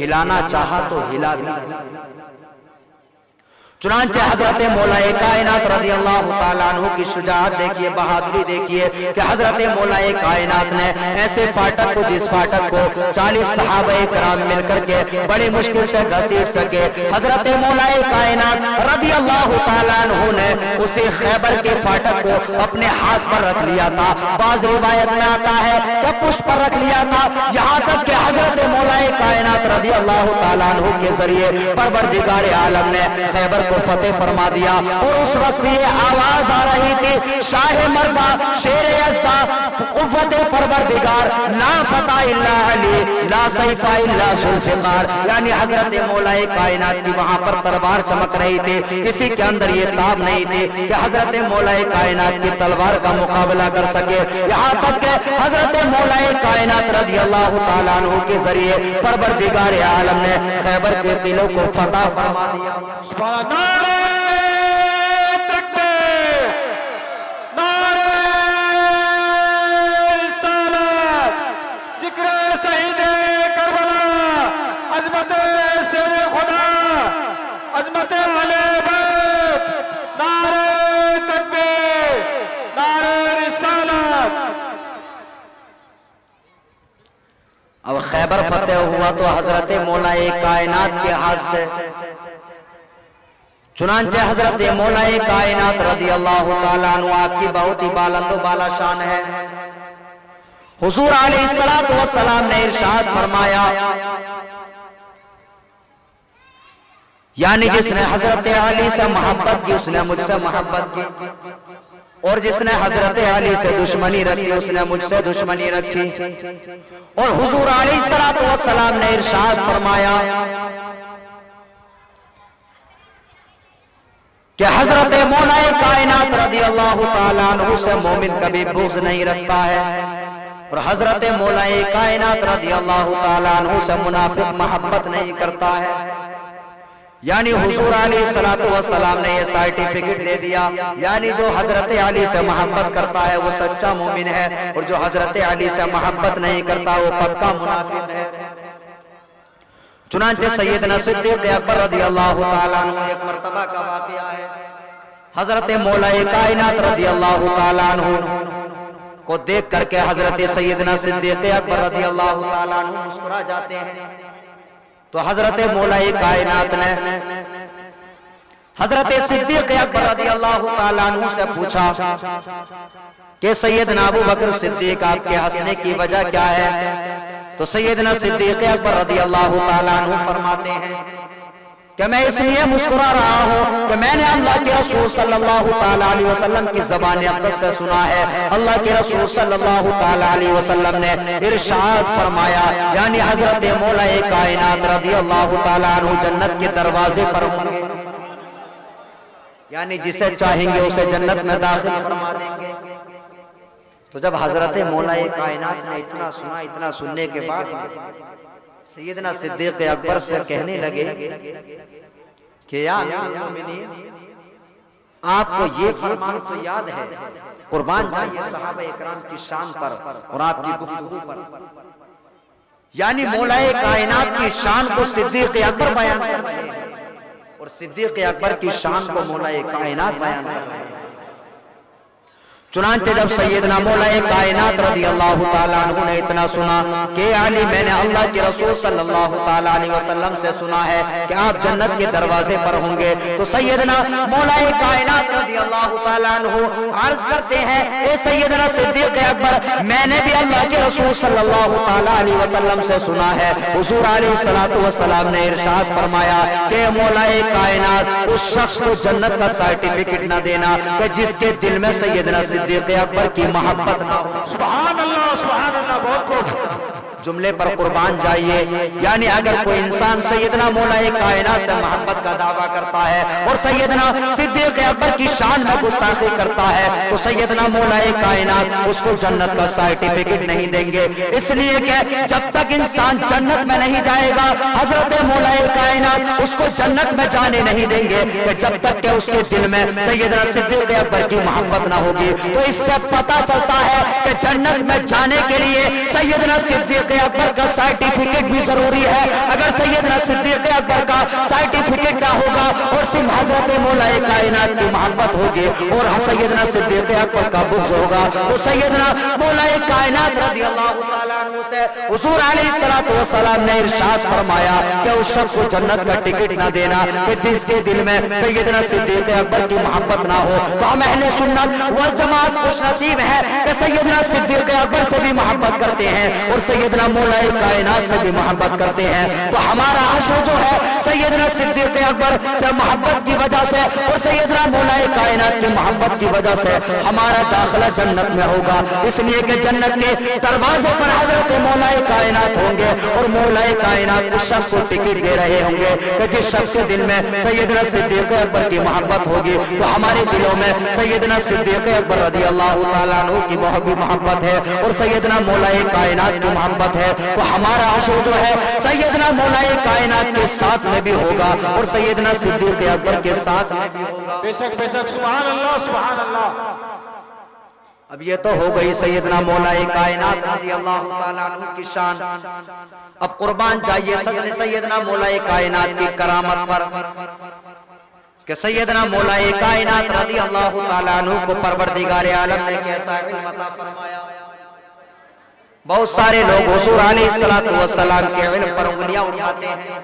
ہلانا چاہا تو ہلا بھی نہیں۔ چنانچہ حضرت مولا کائنات رضی اللہ تعالیٰ عنہ کی شجاعت دیکھیے، بہادری دیکھیے کہ حضرت مولا کائنات نے ایسے پھاٹک کو، جس پھاٹک کو 40 صحابہ کرام مل کر کے بڑی مشکل سے گھسیٹ سکے، حضرت مولا کائنات رضی اللہ تعالیٰ عنہ نے اسی خیبر کے پھاٹک کو اپنے ہاتھ پر رکھ لیا تھا، بعض روایت میں آتا ہے کہ پشت پر رکھ لیا تھا، یہاں تک کہ حضرت مولا کائنات رضی اللہ تعالیٰ عنہ کے ذریعے پروردگار عالم نے خیبر کو فتح فرما دیا۔ اور اس وقت بھی یہ آواز آ رہی تھی، شاہ مردہ شیر یزدہ قوت پروردگار، لا فتح الا علی، لا سیف الا ذوالفقار، یعنی حضرت مولا کائنات کی وہاں پر تلوار چمک رہی تھی، کسی کے اندر یہ تاب نہیں تھی کہ حضرت مولا کائنات کی تلوار کا مقابلہ کر سکے، یہاں تک کہ حضرت مولا کائنات رضی اللہ تعالیٰ عنہ کے ذریعے پروردگار عالم نے خیبر کے قلعوں کو فتح فرما دیا۔ نعرہ تکبیر، نعرہ رسالت، ذکر شہید کربلا، عظمت شیر خدا، عظمت اہل بیت، نعرہ تکبیر، نعرہ رسالت۔ اب خیبر فتح ہوا تو حضرت مولا کائنات کے ہاتھ سے، چنانچہ حضرت مولا کائنات رضی اللہ تعالیٰ عنہ آپ کی بہت ہی بلند و بالا شان ہے، حضور علیہ السلام نے ارشاد فرمایا، یعنی جس نے حضرت علی سے محبت کی اس نے مجھ سے محبت کی، اور جس نے حضرت علی سے دشمنی رکھی اس نے مجھ سے دشمنی رکھی۔ اور حضور علیہ السلام نے ارشاد فرمایا کہ حضرت مولا کائنات رضی اللہ تعالیٰ عنہ سے مومن کبھی بغض نہیں رکھتا ہے، اور حضرت مولا کائنات رضی اللہ تعالیٰ عنہ سے منافق محبت نہیں کرتا ہے، یعنی حضور علیہ السلام نے یہ سرٹیفکیٹ دے دیا، یعنی جو حضرت علی سے محبت کرتا ہے وہ سچا مومن ہے، اور جو حضرت علی سے محبت نہیں کرتا وہ پکا منافق ہے۔ چنانچہ سیدنا صدیق اکبر رضی اللہ تعالیٰ عنہ، ایک مرتبہ کا واقعہ ہے، حضرت مولا کائنات رضی اللہ تعالیٰ عنہ کو دیکھ کر کے حضرت سیدنا صدیق اکبر رضی اللہ تعالیٰ عنہ مسکرا جاتے ہیں، تو حضرت مولا کائنات نے حضرت صدیق اکبر رضی اللہ تعالیٰ عنہ سے پوچھا کہ سیدنا ابو بکر صدیق آپ کے ہنسنے کی وجہ کیا ہے؟ تو سیدنا صدیق اکبر رضی اللہ تعالیٰ عنہ فرماتے ہیں کہ میں اس لیے مسکرا رہا ہوں کہ میں نے اللہ کے رسول صلی اللہ تعالیٰ علیہ وسلم کی زبان اقدس سے سنا ہے، اللہ کے رسول صلی اللہ تعالیٰ علیہ وسلم نے ارشاد فرمایا، یعنی حضرت مولا کائنات رضی اللہ تعالیٰ عنہ جنت کے دروازے پر ہوں گے، یعنی جسے چاہیں گے اسے جنت میں داخل فرما دیں گے۔ تو جب حضرت مولا کائنات نے اتنا سنا، اتنا سننے کے بعد سیدنا صدیق اکبر سے کہنے لگے کہ یا امیر المومنین، آپ کو یہ فرمان تو یاد ہے، قربان جائیے صحابہ اکرام کی شان پر اور آپ کی گفتگو پر، یعنی مولا کائنات کی شان کو صدیق اکبر بیان کر رہے ہیں اور صدیق اکبر کی شان کو مولا کائنات بیان کر رہے ہیں۔ چنانچہ جب سیدنا مولا کائنات رضی اللہ تعالیٰ عنہ نے اتنا سنا کہ علی میں نے اللہ کے رسول صلی اللہ تعالیٰ علیہ وسلم سے سنا ہے کہ آپ جنت کے دروازے پر ہوں گے، تو سیدنا مولا کائنات رضی اللہ تعالیٰ عنہ عرض کرتے ہیں اے سیدنا صدیق اکبر، میں نے بھی اللہ کے رسول صلی اللہ تعالیٰ علیہ وسلم سے سنا ہے، حضور علیہ السلام نے ارشاد فرمایا کہ مولا کائنات اس شخص کو جنت کا سرٹیفکیٹ نہ دینا کہ جس کے دل میں سیدنا صدیق اکبر کی محبت نہ ہو۔ سبحان اللہ، بہت خوب۔ جملے پر قربان جائیے، یعنی اگر کوئی انسان سیدنا مولا کائنات سے محبت کا دعویٰ کرتا ہے اور سیدنا صدیق اکبر کی شان میں گستاخی کرتا ہے تو سیدنا مولا کائنات اس کو جنت کا سرٹیفکیٹ نہیں دیں گے، اس لیے کہ جب تک انسان جنت میں نہیں جائے گا حضرت مولا کائنات اس کو جنت میں جانے نہیں دیں گے کہ جب تک کہ اس کے دل میں سیدنا صدیق اکبر کی محبت نہ ہوگی۔ تو اس سے پتہ چلتا ہے کہ جنت میں جانے کے لیے سیدنا صدیق اکبر کا سرٹیفکیٹ بھی ضروری ہے۔ اگر سیدنا صدیق اکبر کا سرٹیفکیٹ نہ ہوگا اور صرف حضرت مولا کائنات کی محبت ہوگی اور سیدنا صدیق اکبر کا بغض ہوگا تو سیدنا مولا کائنات رضی اللہ تعالیٰ عنہ سے حضور علیہ السلام نے ارشاد فرمایا کہ اس شخص کو جنت کا ٹکٹ نہ دینا کہ جس کے دل میں سیدنا صدیق اکبر کی محبت نہ ہو۔ تو ہم اہل سنت والجماعت خوش نصیب ہے کہ سیدنا صدیق اکبر سے بھی محبت کرتے ہیں اور سیدنا مولا کائنات سے بھی محبت کرتے ہیں۔ تو ہمارا عشر جو ہے سیدنا صدیق اکبر سے محبت کی وجہ سے اور سیدنا مولا کائنات کی محبت کی وجہ سے ہمارا داخلہ جنت میں ہوگا، اس لیے کہ جنت کے دروازے پر حضرت مولا کائنات ہوں گے اور مولا کائنات اس شخص کو ٹکٹ دے رہے ہوں گے کہ جس شخص کے دل میں سیدنا صدیق اکبر کی محبت ہوگی تو ہمارے دلوں میں سیدنا صدیق اکبر رضی اللہ تعالیٰ عنہ کی بہت بھی محبت ہے اور سیدنا مولا کائنات کی محبت ہے۔ تو ہمارا عشر جو ہے سیدنا مولا کائنات کے ساتھ میں بھی ہوگا اور سیدنا صدیق اکبر کے ساتھ میں بھی ہوگا۔ بے شک بے شک، سبحان اللہ سبحان اللہ۔ اب یہ تو ہو گئی سیدنا مولا کائنات رضی اللہ تعالیٰ عنہ کی شان۔ اب قربان جائیے سیدنا مولا کائنات کی کرامت پر کہ سیدنا مولا کائنات رضی اللہ تعالیٰ عنہ کو پروردگار عالم نے کیسا علم عطا فرمایا۔ بہت سارے لوگ حضور علیہ السلام کے علم پر انگلیاں اٹھاتے ہیں۔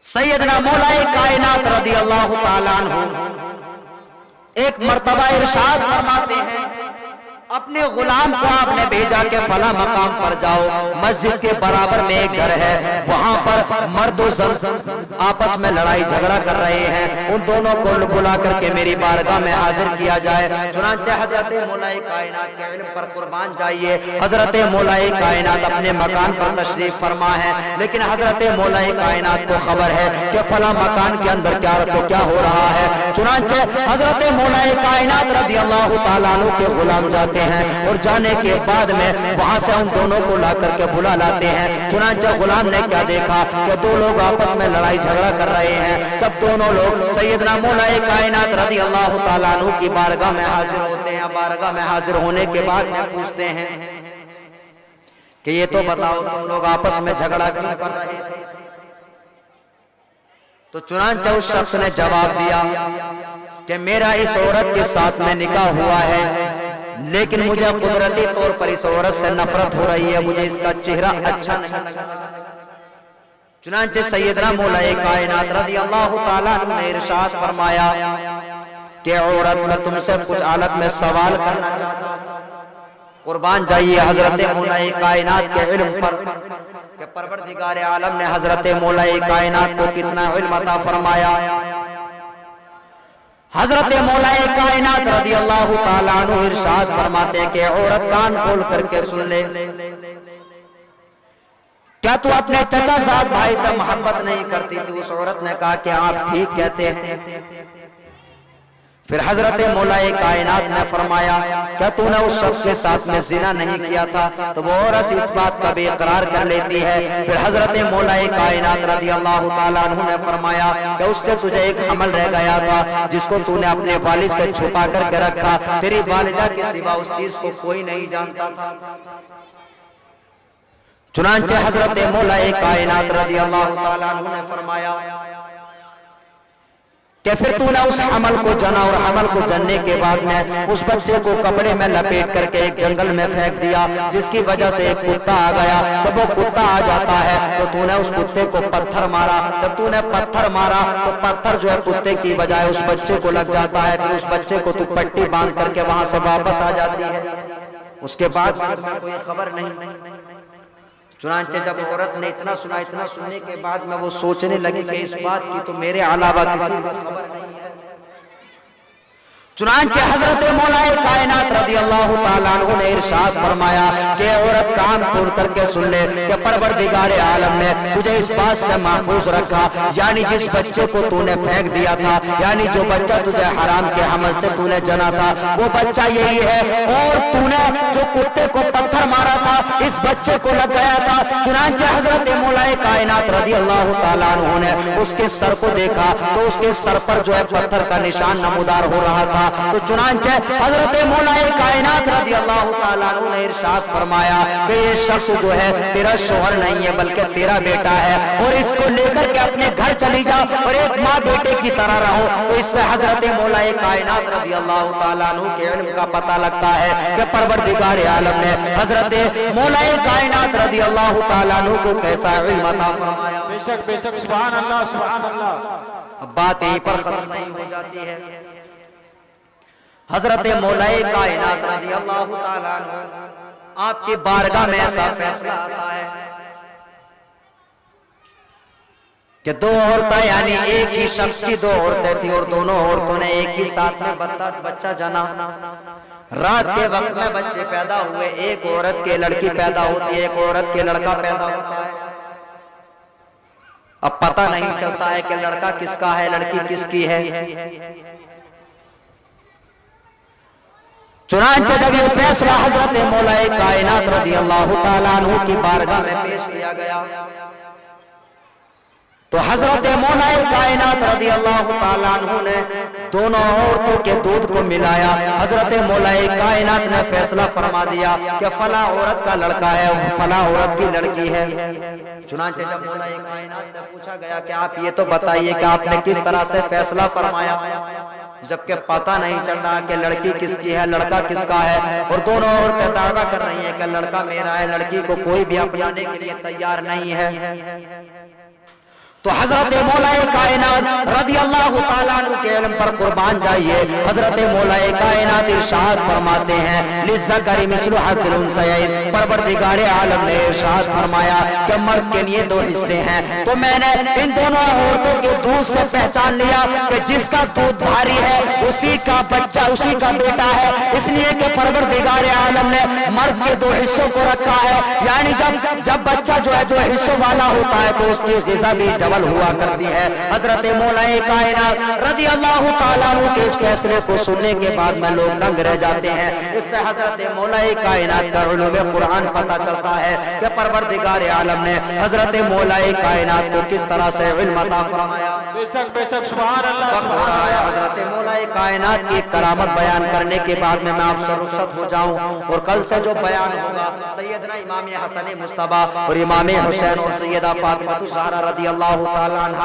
سیدنا مولا کائنات رضی اللہ تعالیٰ عنہ ایک مرتبہ ارشاد فرماتے ہیں اپنے غلام کو آپ نے بھیجا کہ فلاں مقام پر جاؤ، مسجد کے برابر میں ایک گھر ہے، وہاں پر مرد و زن آپس میں لڑائی جھگڑا کر رہے ہیں، ان دونوں کو بلا کر کے میری بارگاہ میں حاضر کیا جائے۔ چنانچہ حضرت مولا کائنات کے علم پر قربان جائیے، حضرت مولا کائنات اپنے مکان پر تشریف فرما ہے، لیکن حضرت مولا کائنات کو خبر ہے کہ فلاں مکان کے اندر کیا ہو رہا ہے۔ چنانچہ حضرت مولا کائنات رضی اللہ تعالیٰ عنہ کے غلام جاتے ہیں اور جانے کے بعد میں وہاں سے ان دونوں کو لا کر کے بلا لاتے ہیں۔ چنانچہ غلام نے کیا دیکھا کہ دو لوگ آپس میں لڑائی جھگڑا کر رہے ہیں۔ جب دونوں لوگ سیدنا مولا کائنات رضی اللہ تعالیٰ عنہ کی بارگاہ میں حاضر ہوتے ہیں، بارگاہ میں حاضر ہونے کے بعد میں پوچھتے ہیں کہ یہ تو بتاؤ تم لوگ آپس میں جھگڑا کیوں کر رہے تھے؟ تو چنانچہ اس شخص نے جواب دیا کہ میرا اس عورت کے ساتھ میں نکاح ہوا ہے، لیکن مجھے قدرتی طور پر اس عورت سے نفرت ہو رہی ہے، مجھے اس کا چہرہ اچھا نہیں لگا۔ چنانچہ سیدنا مولا کائنات رضی اللہ تعالیٰ عنہ نے ارشاد فرمایا کہ عورت میں تم سے کچھ حالت میں سوال کرنا چاہتا ہوں۔ قربان جائیے حضرت مولا کائنات کے علم پر کہ پروردگار عالم نے حضرت مولا کائنات کو کتنا علم عطا فرمایا۔ حضرت مولا کائنات رضی اللہ تعالیٰ عنہ ارشاد فرماتے کہ عورت کان کھول کر کے سن لے کیا تو اپنے چچا زاد بھائی سے محبت نہیں کرتی تھی؟ اس عورت نے کہا کہ آپ ٹھیک کہتے ہیں۔ پھر حضرت مولا کائنات نے فرمایا کیا تو نے اس شخص کے ساتھ میں زنا نہیں کیا تھا؟ تو وہ عورت اس بات کا بھی اقرار کر لیتی ہے۔ پھر حضرت مولا کائنات رضی اللہ تعالیٰ عنہ نے فرمایا کہ اس سے تجھے ایک حمل رہ گیا تھا جس کو تو نے اپنے والد سے چھپا کر کے رکھا، تیری والدہ کے سوا اس چیز کو کوئی نہیں جانتا تھا۔ چنانچہ حضرت مولا کائنات رضی اللہ تعالیٰ عنہ نے فرمایا کہ پھر تو نے اس حمل کو جنا، اور حمل کو جننے کے بعد میں اس بچے کو کپڑے میں لپیٹ کر کے ایک جنگل میں پھینک دیا، جس کی وجہ سے ایک کتا آ گیا۔ جب وہ کتا آ جاتا ہے تو تو نے اس کتے کو پتھر مارا، جب تو نے پتھر مارا تو پتھر جو ہے کتے کی بجائے اس بچے کو لگ جاتا ہے، پھر اس بچے کو تو پٹی باندھ کر کے وہاں سے واپس آ جاتی ہے۔ اس کے بعد کوئی خبر نہیں۔ چنانچہ جب عورت نے اتنا سنا، اتنا سننے کے بعد میں وہ سوچنے لگی کہ اس بات کی تو میرے علاوہ کسی کو خبر نہیں ہے۔ چنانچہ حضرت مولا کائنات رضی اللہ تعالیٰ عنہ نے ارشاد فرمایا کہ عورت کان کھول کر کے سن لے کہ پروردگار عالم نے تجھے اس بات سے محفوظ رکھا، یعنی جس بچے کو تو نے پھینک دیا تھا، یعنی جو بچہ تجھے حرام کے حمل سے تو نے جنا تھا وہ بچہ یہی ہے، اور تو نے جو کتے کو پتھر مارا تھا اس بچے کو لگ گیا تھا۔ چنانچہ حضرت مولا کائنات رضی اللہ تعالیٰ عنہ نے اس کے سر کو دیکھا تو اس کے سر پر جو ہے پتھر کا نشان نمودار ہو رہا تھا۔ تو چنانچہ حضرت مولا کائنات رضی اللہ تعالیٰ عنہ نے ارشاد فرمایا کہ یہ شخص جو ہے تیرا شوہر نہیں ہے بلکہ تیرا بیٹا ہے، اور اس کو لے کر کے اپنے گھر چلی جا اور ایک ماں بیٹے کی طرح رہو۔ تو اس سے حضرت مولا کائنات رضی اللہ تعالیٰ عنہ کے علم کا پتہ لگتا ہے کہ پروردگار عالم نے حضرت مولا کائنات رضی اللہ تعالیٰ عنہ کو کیسا علم عطا فرمایا۔ بے شک بے شک، سبحان اللہ سبحان اللہ۔ اب بات یہیں پر ختم نہیں ہو جاتی ہے۔ حضرت مولا کائنات رضی اللہ تعالیٰ عنہ آپ کی بارگاہ میں ایسا فیصلہ آتا ہے کہ دو عورتیں، یعنی ایک ہی شخص کی دو عورتیں تھی، اور دونوں عورتوں نے ایک ہی ساتھ میں بچہ جنا۔ رات کے وقت میں بچے پیدا ہوئے، ایک عورت کے لڑکی پیدا ہوتی ہے، ایک عورت کے لڑکا پیدا ہوتا ہے۔ اب پتہ نہیں چلتا ہے کہ لڑکا کس کا ہے، لڑکی کس کی ہے۔ چنانچہ جب یہ فیصلہ حضرت مولا کائنات رضی اللہ تعالیٰ عنہ کی بارگاہ میں پیش کیا گیا تو حضرت مولا کائنات رضی اللہ تعالیٰ عنہ نے دونوں عورتوں کے دودھ کو ملایا۔ حضرت مولا کائنات نے فیصلہ فرما دیا کہ فلاں عورت کا لڑکا ہے اور فلاں عورت کی لڑکی ہے۔ چنانچہ جب مولا کائنات سے پوچھا گیا کہ آپ یہ تو بتائیے کہ آپ نے کس طرح سے فیصلہ فرمایا، جبکہ پتہ نہیں چل رہا کہ لڑکی کس کی ہے، لڑکا کس کا ہے، اور دونوں عورتیں دعویٰ کر رہی ہیں کہ لڑکا میرا ہے، لڑکی کو کوئی بھی اپنانے کے لیے تیار نہیں ہے۔ تو حضرت مولا کائنات رضی اللہ تعالیٰ عنہ کے علم پر قربان جائیے، حضرت مولا کائنات ارشاد فرماتے ہیں لِلذَّكَرِ مِثْلُ حَظِّ الْأُنثَيَيْنِ، پروردگار عالم نے ارشاد فرمایا کہ مرد کے لیے دو حصے ہیں۔ تو میں نے ان دونوں عورتوں کے دودھ سے پہچان لیا کہ جس کا دودھ بھاری ہے اسی کا بچہ، اسی کا بیٹا ہے، اس لیے کہ پروردگار عالم نے مرد کے دو حصوں کو رکھا ہے، یعنی جب بچہ جو ہے دو حصوں والا ہوتا ہے تو اس کی غذا بھی ڈبل ہوا کرتی ہے۔ حضرت مولا کائنات رضی اللہ تعالیٰ عنہ کے اس فیصلے کو سننے کے بعد میں لوگ دنگ رہ جاتے ہیں۔ اس سے حضرت مولا کائنات کا علوم قرآن پتہ چلتا ہے کہ پروردگار عالم نے حضرت مولا کائنات کو کس طرح سے علم عطا فرمایا۔ بے شک بے شک، سبحان اللہ وقت ہو رہا ہے حضرت مولا کائنات کی کرامت بیان کرنے کے بعد میں آپ سے رخصت ہو جاؤں، اور کل سے جو بیان ہوگا سیدنا امام حسن مصطفیٰ اور امام حسین اور سیدہ فاطمہ الزہرا رضی اللہ تعالیٰ عنہ،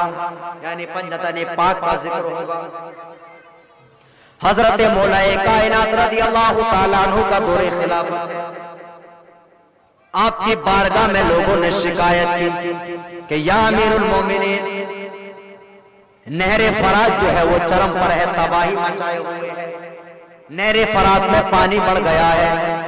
یعنی پنجتن پاک کا ذکر ہوگا۔ حضرت مولا کائنات رضی اللہ تعالیٰ عنہ کا دور خلافت ہے۔ آپ کی بارگاہ میں لوگوں نے شکایت کی کہ یا امیر المومنین، نہر فرات جو ہے وہ چرم پر ہے، تباہی مچائے ہوئے ہے، نہر فرات میں پانی بڑھ گیا ہے۔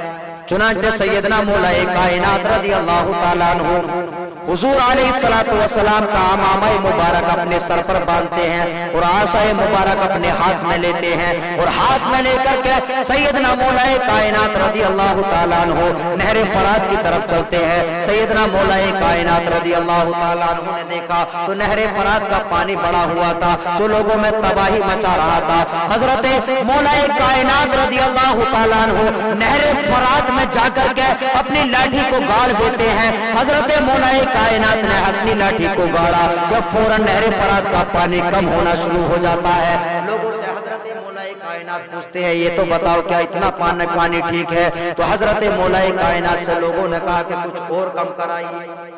چنانچہ سیدنا مولا کائنات رضی اللہ تعالیٰ عنہ हुजूर अलैहिस्सलाम का अमामा मुबारक अपने सर पर बांधते हैं और आसा मुबारक अपने हाथ में लेते हैं और हाथ में लेकर के सैयदना मौलाए कायनात रज़ी अल्लाह ताला अन्हु नहर फरात की तरफ चलते हैं। सैयदना मौलाए कायनात रज़ी अल्लाह ताला अन्हु ने देखा तो नहर फरात का पानी बड़ा हुआ था जो लोगों में तबाही मचा रहा था। हजरत मौलाए कायनात रज़ी अल्लाह ताला अन्हु नहर फरात में जाकर के अपनी लाठी को गाड़ देते हैं। हजरत मौलाए कायनात ने अपनी लाठी को गाड़ा तो फौरन नहर फरात का पानी कम होना शुरू हो जाता है। लोगों से हजरत मौलाए कायनात पूछते हैं ये तो बताओ क्या इतना पानी ठीक है? तो हजरत मौलाए कायनात से लोगों ने कहा कि कुछ और कम कराइए।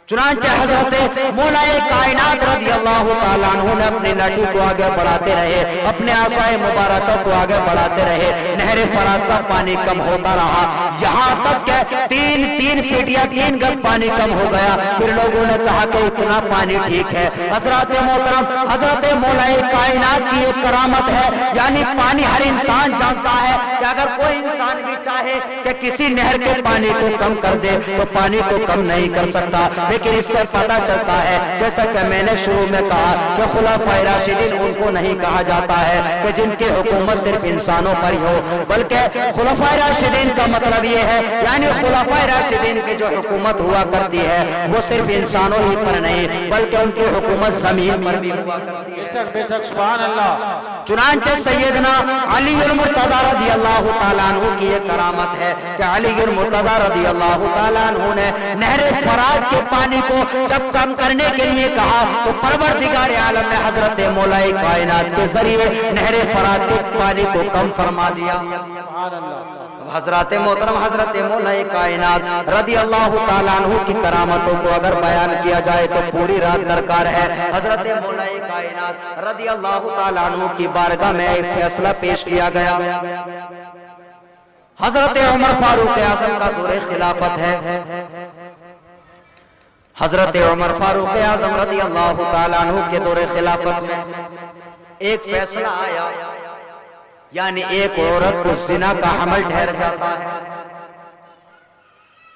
चुनांचे हजरत मौलाए कायनात रज़ी अल्लाह ताला अन्हु ने अपनी लाठी को आगे बढ़ाते रहे, अपने आसाए मुबारक को आगे बढ़ाते रहे। नहर फरात का पानी कम होता रहा, यहाँ तक के 3 फीट या 3 गज पानी कम हो गया। फिर लोगों ने कहा कि इतना पानी ठीक है। हजरत मोहतरम हजरत मौलाए कायनात की एक करामत है, यानी पानी हर इंसान जानता है कि अगर कोई इंसान भी चाहे कि किसी नहर के पानी को कम कर दे तो पानी को कम नहीं कर सकता। लेकिन इससे पता चलता है, जैसा कि मैंने शुरू में कहा कि खुलाफाए राशिदीन उनको नहीं कहा जाता है कि जिनकी हुकूमत सिर्फ इंसानों पर ही हो, बल्कि खुलाफाए राशिदीन का मतलब ये है यानी खुलाफाए राशिदीन की जो हुकूमत हुआ करती है वो सिर्फ इंसानों ही पर नहीं बल्कि उनकी हुकूमत जमीन पर भी हुआ करती है। बेशक बेशक सुभान अल्लाह। चुनांचे सैयदना अली मुर्तज़ा रज़ी अल्लाह ताला अन्हु की ये करामत है कि अली मुर्तज़ा रज़ी अल्लाह ताला अन्हु ने नहर फरात के पानी को जब कम करने के लिए कहा तो परवरदिगार आलम ने हजरत मौलाए कायनात के जरिए नहर फरात के पानी को कम फरमा दिया। हजरत मोहतरम हजरत मौलाए कायनात रज़ी अल्लाह ताला अन्हु की करामतों को अगर बयान किया जाए तो पूरी रात दरकार है। हजरत मौलाए कायनात रज़ी अल्लाह ताला अन्हु की बारगाह में एक फैसला पेश किया गया। हजरत उमर फारूक आजम का दौरे खिलाफत है। हजरत उमर फारूक आजम रज़ी अल्लाह ताला अन्हु के दौरे खिलाफत में एक फैसला आया, यानी एक औरत को जिना का हमल ठहर जाता है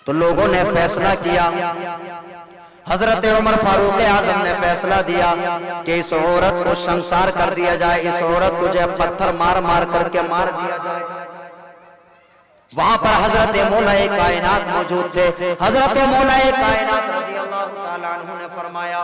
तो लोगों ने फैसला किया। हजरत उमर फारूक आजम ने फैसला दिया कि इस औरत को संसार कर दिया जाए, इस औरत को जो पत्थर मार मार करके मार दिया जाए। वहां पर हजरत मौलाए कायनात मौजूद थे। हजरत मौलाए कायनात रज़ी अल्लाह ताला अन्हु ने फरमाया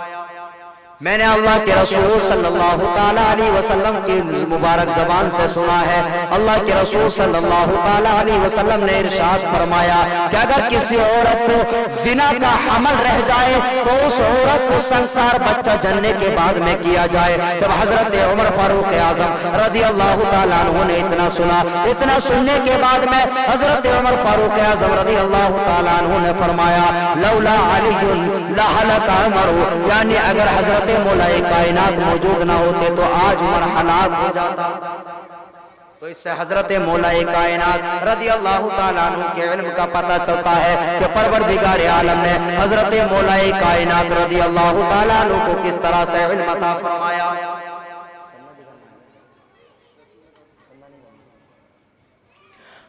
मैंने अल्लाह के रसूल सल्लल्लाहु ताला अलैहि वसल्लम की मुबारक ज़बान से सुना है, अल्लाह के रसूल सल्लल्लाहु ताला अलैहि वसल्लम ने इरशाद फरमाया कि अगर किसी औरत को जिना का हमल रह जाए तो उस औरत को संसार बच्चा जन्ने के बाद में किया जाए। जब हजरत उमर फारूक आजम रज़ी अल्लाह ताला अन्हु ने इतना सुना, इतना सुनने के बाद में हजरत उमर फारूक आजम रज़ी अल्लाह ताला अन्हु ने फरमाया लौला अलीयुन लहलका उमर, यानी अगर हजरत मौलाए कायनात मौजूद ना होते तो आज उमर हलाक हो जाता। तो इससे हजरत मौलाए कायनात रज़ी अल्लाह ताला अन्हु के इल्म का पता चलता है कि परवरदिगार आलम ने हजरत मौलाए कायनात रज़ी अल्लाह ताला अन्हु को किस तरह से इल्म अता फरमाया।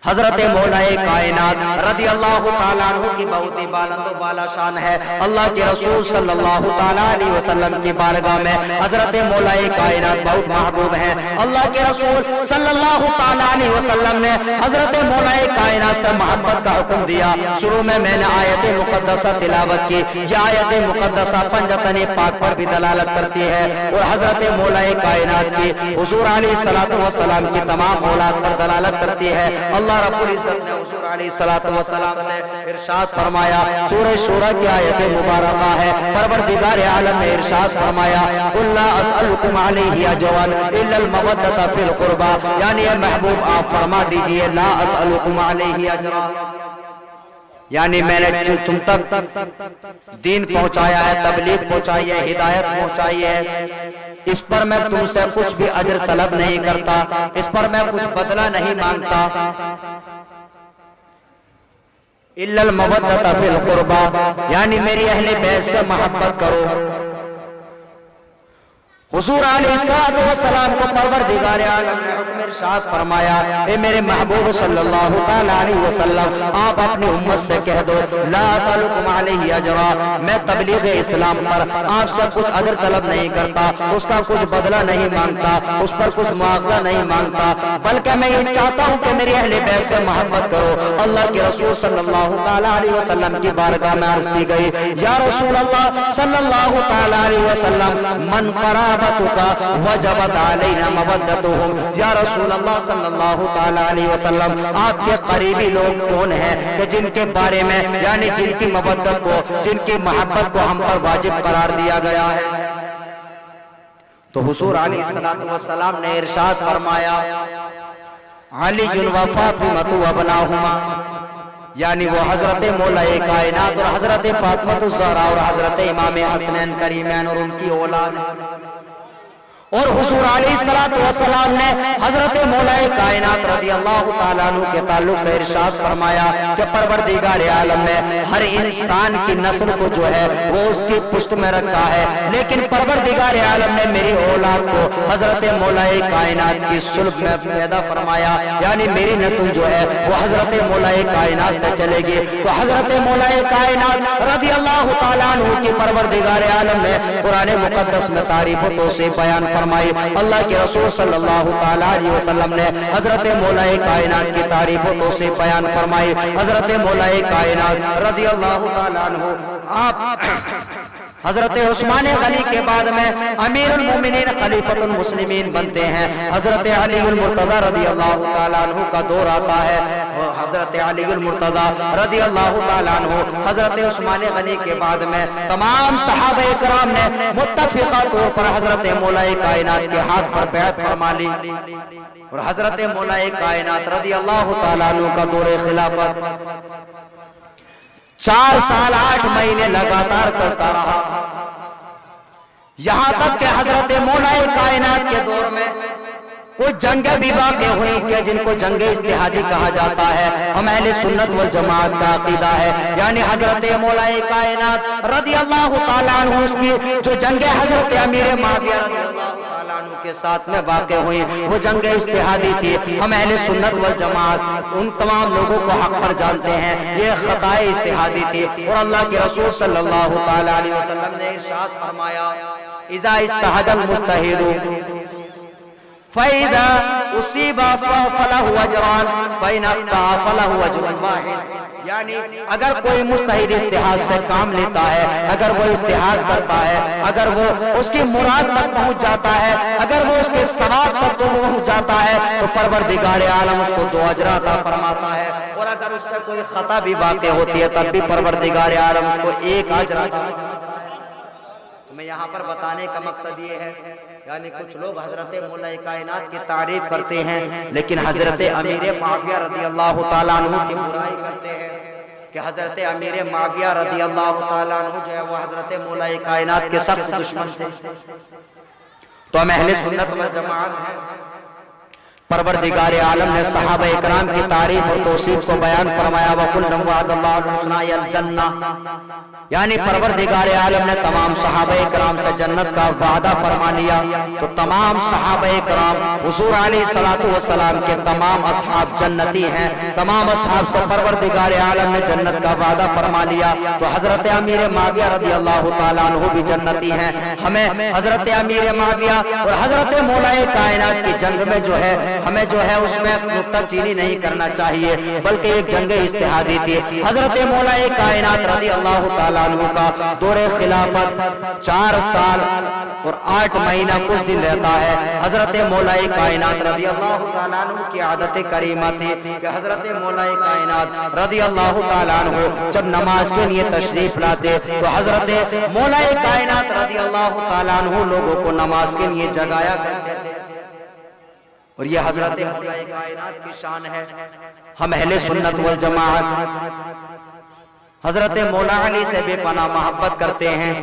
हजरत मौलाए कायनात रज़ी अल्लाह ताला अन्हु की बहुत ही बुलंद बाला शान है। अल्लाह के रसूल सल्लल्लाहु ताला अलैहि वसल्लम की बारगाह में हजरत मौलाए कायनात बहुत महबूब हैं। अल्लाह के रसूल सल्लल्लाहु ताला अलैहि वसल्लम ने हजरत मौलाए कायनात से मोहब्बत का हुक्म दिया। शुरू में मैंने आयत मुक़द्दसा तिलावत की। यह आयत मुक़द्दसा पंजतन पाक पर भी दलालत करती है और हजरत मौलाए कायनात की हुजूर अलैहिस्सलातु वस्सलाम की तमाम औलाद पर दलालत करती है। अल्लाह रब्बुल इज्जत ने हुजूर अलैहिस्सलातु वस्सलाम से इरशाद फरमाया, सूरह शूरा की आयत मुबारका है, परवरदिगार आलम ने इरशाद फरमाया कुल ला असअलुकुम अलैहि अजरन इल्लल मवद्दता फिल कुर्बा, यानी ए महबूब आप फरमा दीजिए ला असअलुकुम अलैहि अजरन, यानी मैंने जो तुम तक दीन पहुंचाया है, तबलीग पहुंचाई है, हिदायत पहुंचाई है, इस पर मैं तुमसे कुछ भी अजर तलब नहीं करता, इस पर मैं कुछ बदला नहीं मांगता। इल्लल मवद्दता फिल कुर्बा, यानी मेरी अहले बैत से मोहब्बत करो। हुजूर अलैहिस्सलाम को परवरदिगार आलम ने हुक्म इरशाद फरमाया, ए मेरे महबूब सल्लल्लाहु तआला अलैहि वसल्लम, आप अपनी उम्मत से कह दो, ला असअलुकुम अलैहि अजरा, मैं तबलीग इस्लाम पर आपसे कुछ अजर तलब नहीं करता, उसका कुछ बदला नहीं मांगता, उस पर कुछ मुआवजा नहीं मांगता, बल्कि मैं ये चाहता हूँ कि मेरे अहले बैत से मोहब्बत करो। अल्लाह के रसूल सल्लल्लाहु तआला अलैहि वसल्लम की बारगाह में अर्ज की गई, या रसूल अल्लाह सल्लल्लाहु तआला अलैहि वसल्लम, मन कराबतुका वजबत अलैना मवद्दतुहुम, या रसूल अल्लाह सल्लल्लाहु तआला अलैहि वसल्लम, आपके करीबी लोग कौन हैं कि जिनके बारे में यानी जिनकी मवद्दत को, जिनकी मोहब्बत को हम पर वाजिब करार दिया गया है। तो हुजूर अलैहिस्सलाम ने इरशाद फरमाया, अली जुन व फातिमा व बनाहुमा, यानी वो हजरत मौलाए कायनात और हजरत फातिमा ज़हरा और हजरत इमाम हसनैन करीमैन और उनकी औलाद है। और हुजूर अलैहिस्सलाम ने हजरत मौलाए कायनात रज़ियल्लाहु ताला अन्हु के ताल्लुक से इरशाद फरमाया कि परवरदिगार आलम ने हर इंसान की नस्ल को जो है वो उसकी पुष्ट में रखा है, लेकिन परवरदिगार आलम ने मेरी औलाद को हजरत मौलाए कायनात की सुल्ब में पैदा फरमाया, यानी मेरी नस्ल जो है वो हजरत मौलाए कायनात से चलेगी। तो हजरत मौलाए कायनात रज़ियल्लाहु ताला अन्हु की परवरदिगार आलम ने कुरान मुकद्दस में तारीफ व तौसीफ बयान फरमाई। अल्लाह के रसूल सल्लल्लाहु ताला अलैहि वसल्लम ने हजरत मौलाए कायनात की तारीफ व तौसीफ बयान फरमाई। हजरत मौलाए कायनात रज़ियल्लाहु ताला अन्हु आप हजरत उस्मान गनी के बाद में अमीरुल मोमिनीन खलीफतुल मुस्लिमीन बनते हैं। हजरत अलीउल मुर्तज़ा रज़ियल्लाहु ताला अन्हु का दौर आता है। हजरत अलीउल मुर्तज़ा रज़ियल्लाहु ताला अन्हु हजरत उस्मान गनी के बाद में तमाम सहाबा इकराम ने मुत्तफ़िक़ा तौर पर हजरत मौलाए कायनात के हाथ पर बैत फरमा ली और हजरत मौलाए कायनात रज़ियल्लाहु ताला अन्हु का दौर खिलाफत 4 साल 8 महीने लगातार चलता रहा, यहां तक कि हजरत मौलाए कायनात के दौर में कुछ जंगे भी वाक़ हुई कि जिनको जंगे इस्तिहादी कहा जाता है। हम अहले सुन्नत वल जमात का अकीदा है, यानी हजरत मौलाए कायनात रज़ियल्लाहु ताला अन्हु की जो जंगे हजरत अमीर मुआविया रज़ियल्लाहु ताला अन्हु के साथ में वाक़ हुई वो जंगे इस्तिहादी थी। हम अहले सुन्नत वल जमात उन तमाम लोगों को हक पर जानते हैं, ये खताए इस्तिहादी थी। और अल्लाह के रसूल सल्लल्लाहु ताला अलैहि वसल्लम ने इरशाद फरमाया, इज़ा इस्तहदल मुज्तहिदु फ़इज़ा उसीबा फलहु अजरान फ़इन अख़्ता फलहु अजरुन वाहिद, यानी अगर कोई मुज्तहिद इज्तिहाद से काम लेता है, अगर वो इज्तिहाद करता है, अगर वो उसकी मुराद तक पहुंच जाता है, अगर वो उसके सवाब तक पहुंच जाता है तो परवरदिगार आलम उसको 2 अजर अता फरमाता है। और अगर उससे कोई खता भी वाक़ होती है तब भी परवरदिगार आलम उसको 1 अजर। तो मैं यहाँ पर बताने का मकसद ये है, यानी कुछ लोग हजरत मौलाए कायनात की तारीफ करते हैं लेकिन हजरत अमीर मुआविया रज़ियल्लाहु ताला अन्हु की बुराई करते हैं कि हजरत अमीर मुआविया रज़ियल्लाहु ताला अन्हु जो है वो हजरत मौलाए कायनात के सख्त दुश्मन थे। तो हम अहले सुन्नत वल जमात हैं। परवरदिगार आलम ने सहाबा इकराम की तारीफ और तौसीफ को बयान फरमाया, वकुल्लुम वअदल्लाहु हुस्ना अल जन्ना, यानी परवरदिगार आलम ने तमाम सहाबा इकराम से जन्नत का वादा फरमा लिया। तो तमाम सहाबा इकराम हुजूर अलैहिस्सलातु वस्सलाम के तमाम असहाब जन्नती हैं, तमाम असहाब से परवरदिगार आलम ने जन्नत का वादा फरमा लिया। तो हजरत अमीर मुआविया रज़ियल्लाहु ताला अन्हु भी जन्नती हैं। हमें हजरत अमीर मुआविया और हजरत मौलाए कायनात की जंग में जो है हमें जो है उसमें नुक्ताचीनी नहीं करना चाहिए, बल्कि एक जंग इज्तिहादी थी। हजरत मौलाए कायनात रज़ियल्लाहु ताला अन्हु का दौरे खिलाफत 4 साल और 8 महीना कुछ दिन रहता है। हजरत मौलाए कायनात रज़ियल्लाहु ताला अन्हु की आदत करीमा थी कि हजरत मौलाए कायनात रज़ियल्लाहु ताला अन्हु जब नमाज के लिए तशरीफ लाते तो हजरत मौलाए कायनात रज़ियल्लाहु ताला अन्हु लोगों को नमाज के लिए जगाया करते थे। और ये हजरत मौलाए कायनात की शान है। हम अहले सुन्नत वल जमात हजरत मौला अली से बेपनाह मोहब्बत करते हैं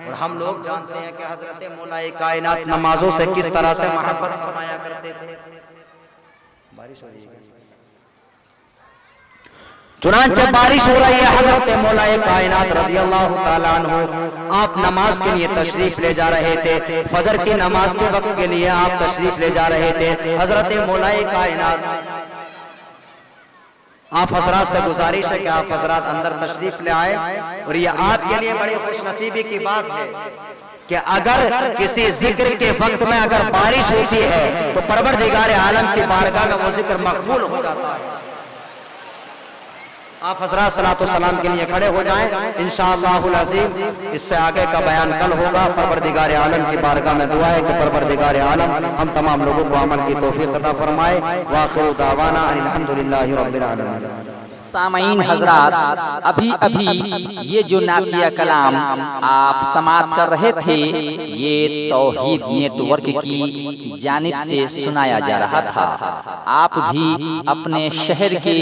और हम लोग जानते हैं कि हजरत मौलाए कायनात नमाजों से किस तरह से मोहब्बत फरमाया करते थे। बारिश हो रही है। चुनांचे बारिश हो रही है, हजरत मौलाए कायनात रज़ी अल्लाह ताला अन्हु आप नमाज के लिए तशरीफ ले जा रहे थे। फजर की नमाज के वक्त के लिए आप तशरीफ ले जा रहे थे। हजरत मौलाए कायनात आप हजरात से गुजारिश है कि आप हजरात अंदर तशरीफ ले आए। और ये आपके लिए बड़ी खुशनसीबी की बात है कि अगर किसी जिक्र के वक्त में अगर बारिश होती है तो परवरदिगार आलम की बारगाह में वो जिक्र मकबूल हो जाता है। आप हजरात सलातो सलाम के लिए खड़े हो जाएं। इंशाअल्लाहुल अज़ीम इससे आगे का बयान कल होगा। परवरदिगार आलम की बारगाह में दुआ है कि परवरदिगार आलम हम तमाम लोगों को अमल की तौफीक अता फरमाए। व आखिरु दावाना अल्हम्दुलिल्लाहि रब्बिल आलमीन। सामईन हजरात, अभी अभी ये जो नातिया कलाम आप समाअत कर रहे थे, ये तौहीद नेटवर्क की जानिब से सुनाया जा रहा था। आप भी अपने शहर के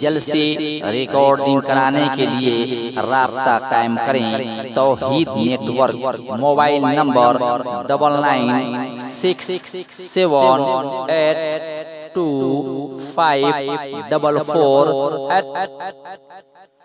जलसे रिकॉर्डिंग कराने के लिए राब्ता कायम करें। तौहीद नेटवर्क, मोबाइल नंबर 9967825444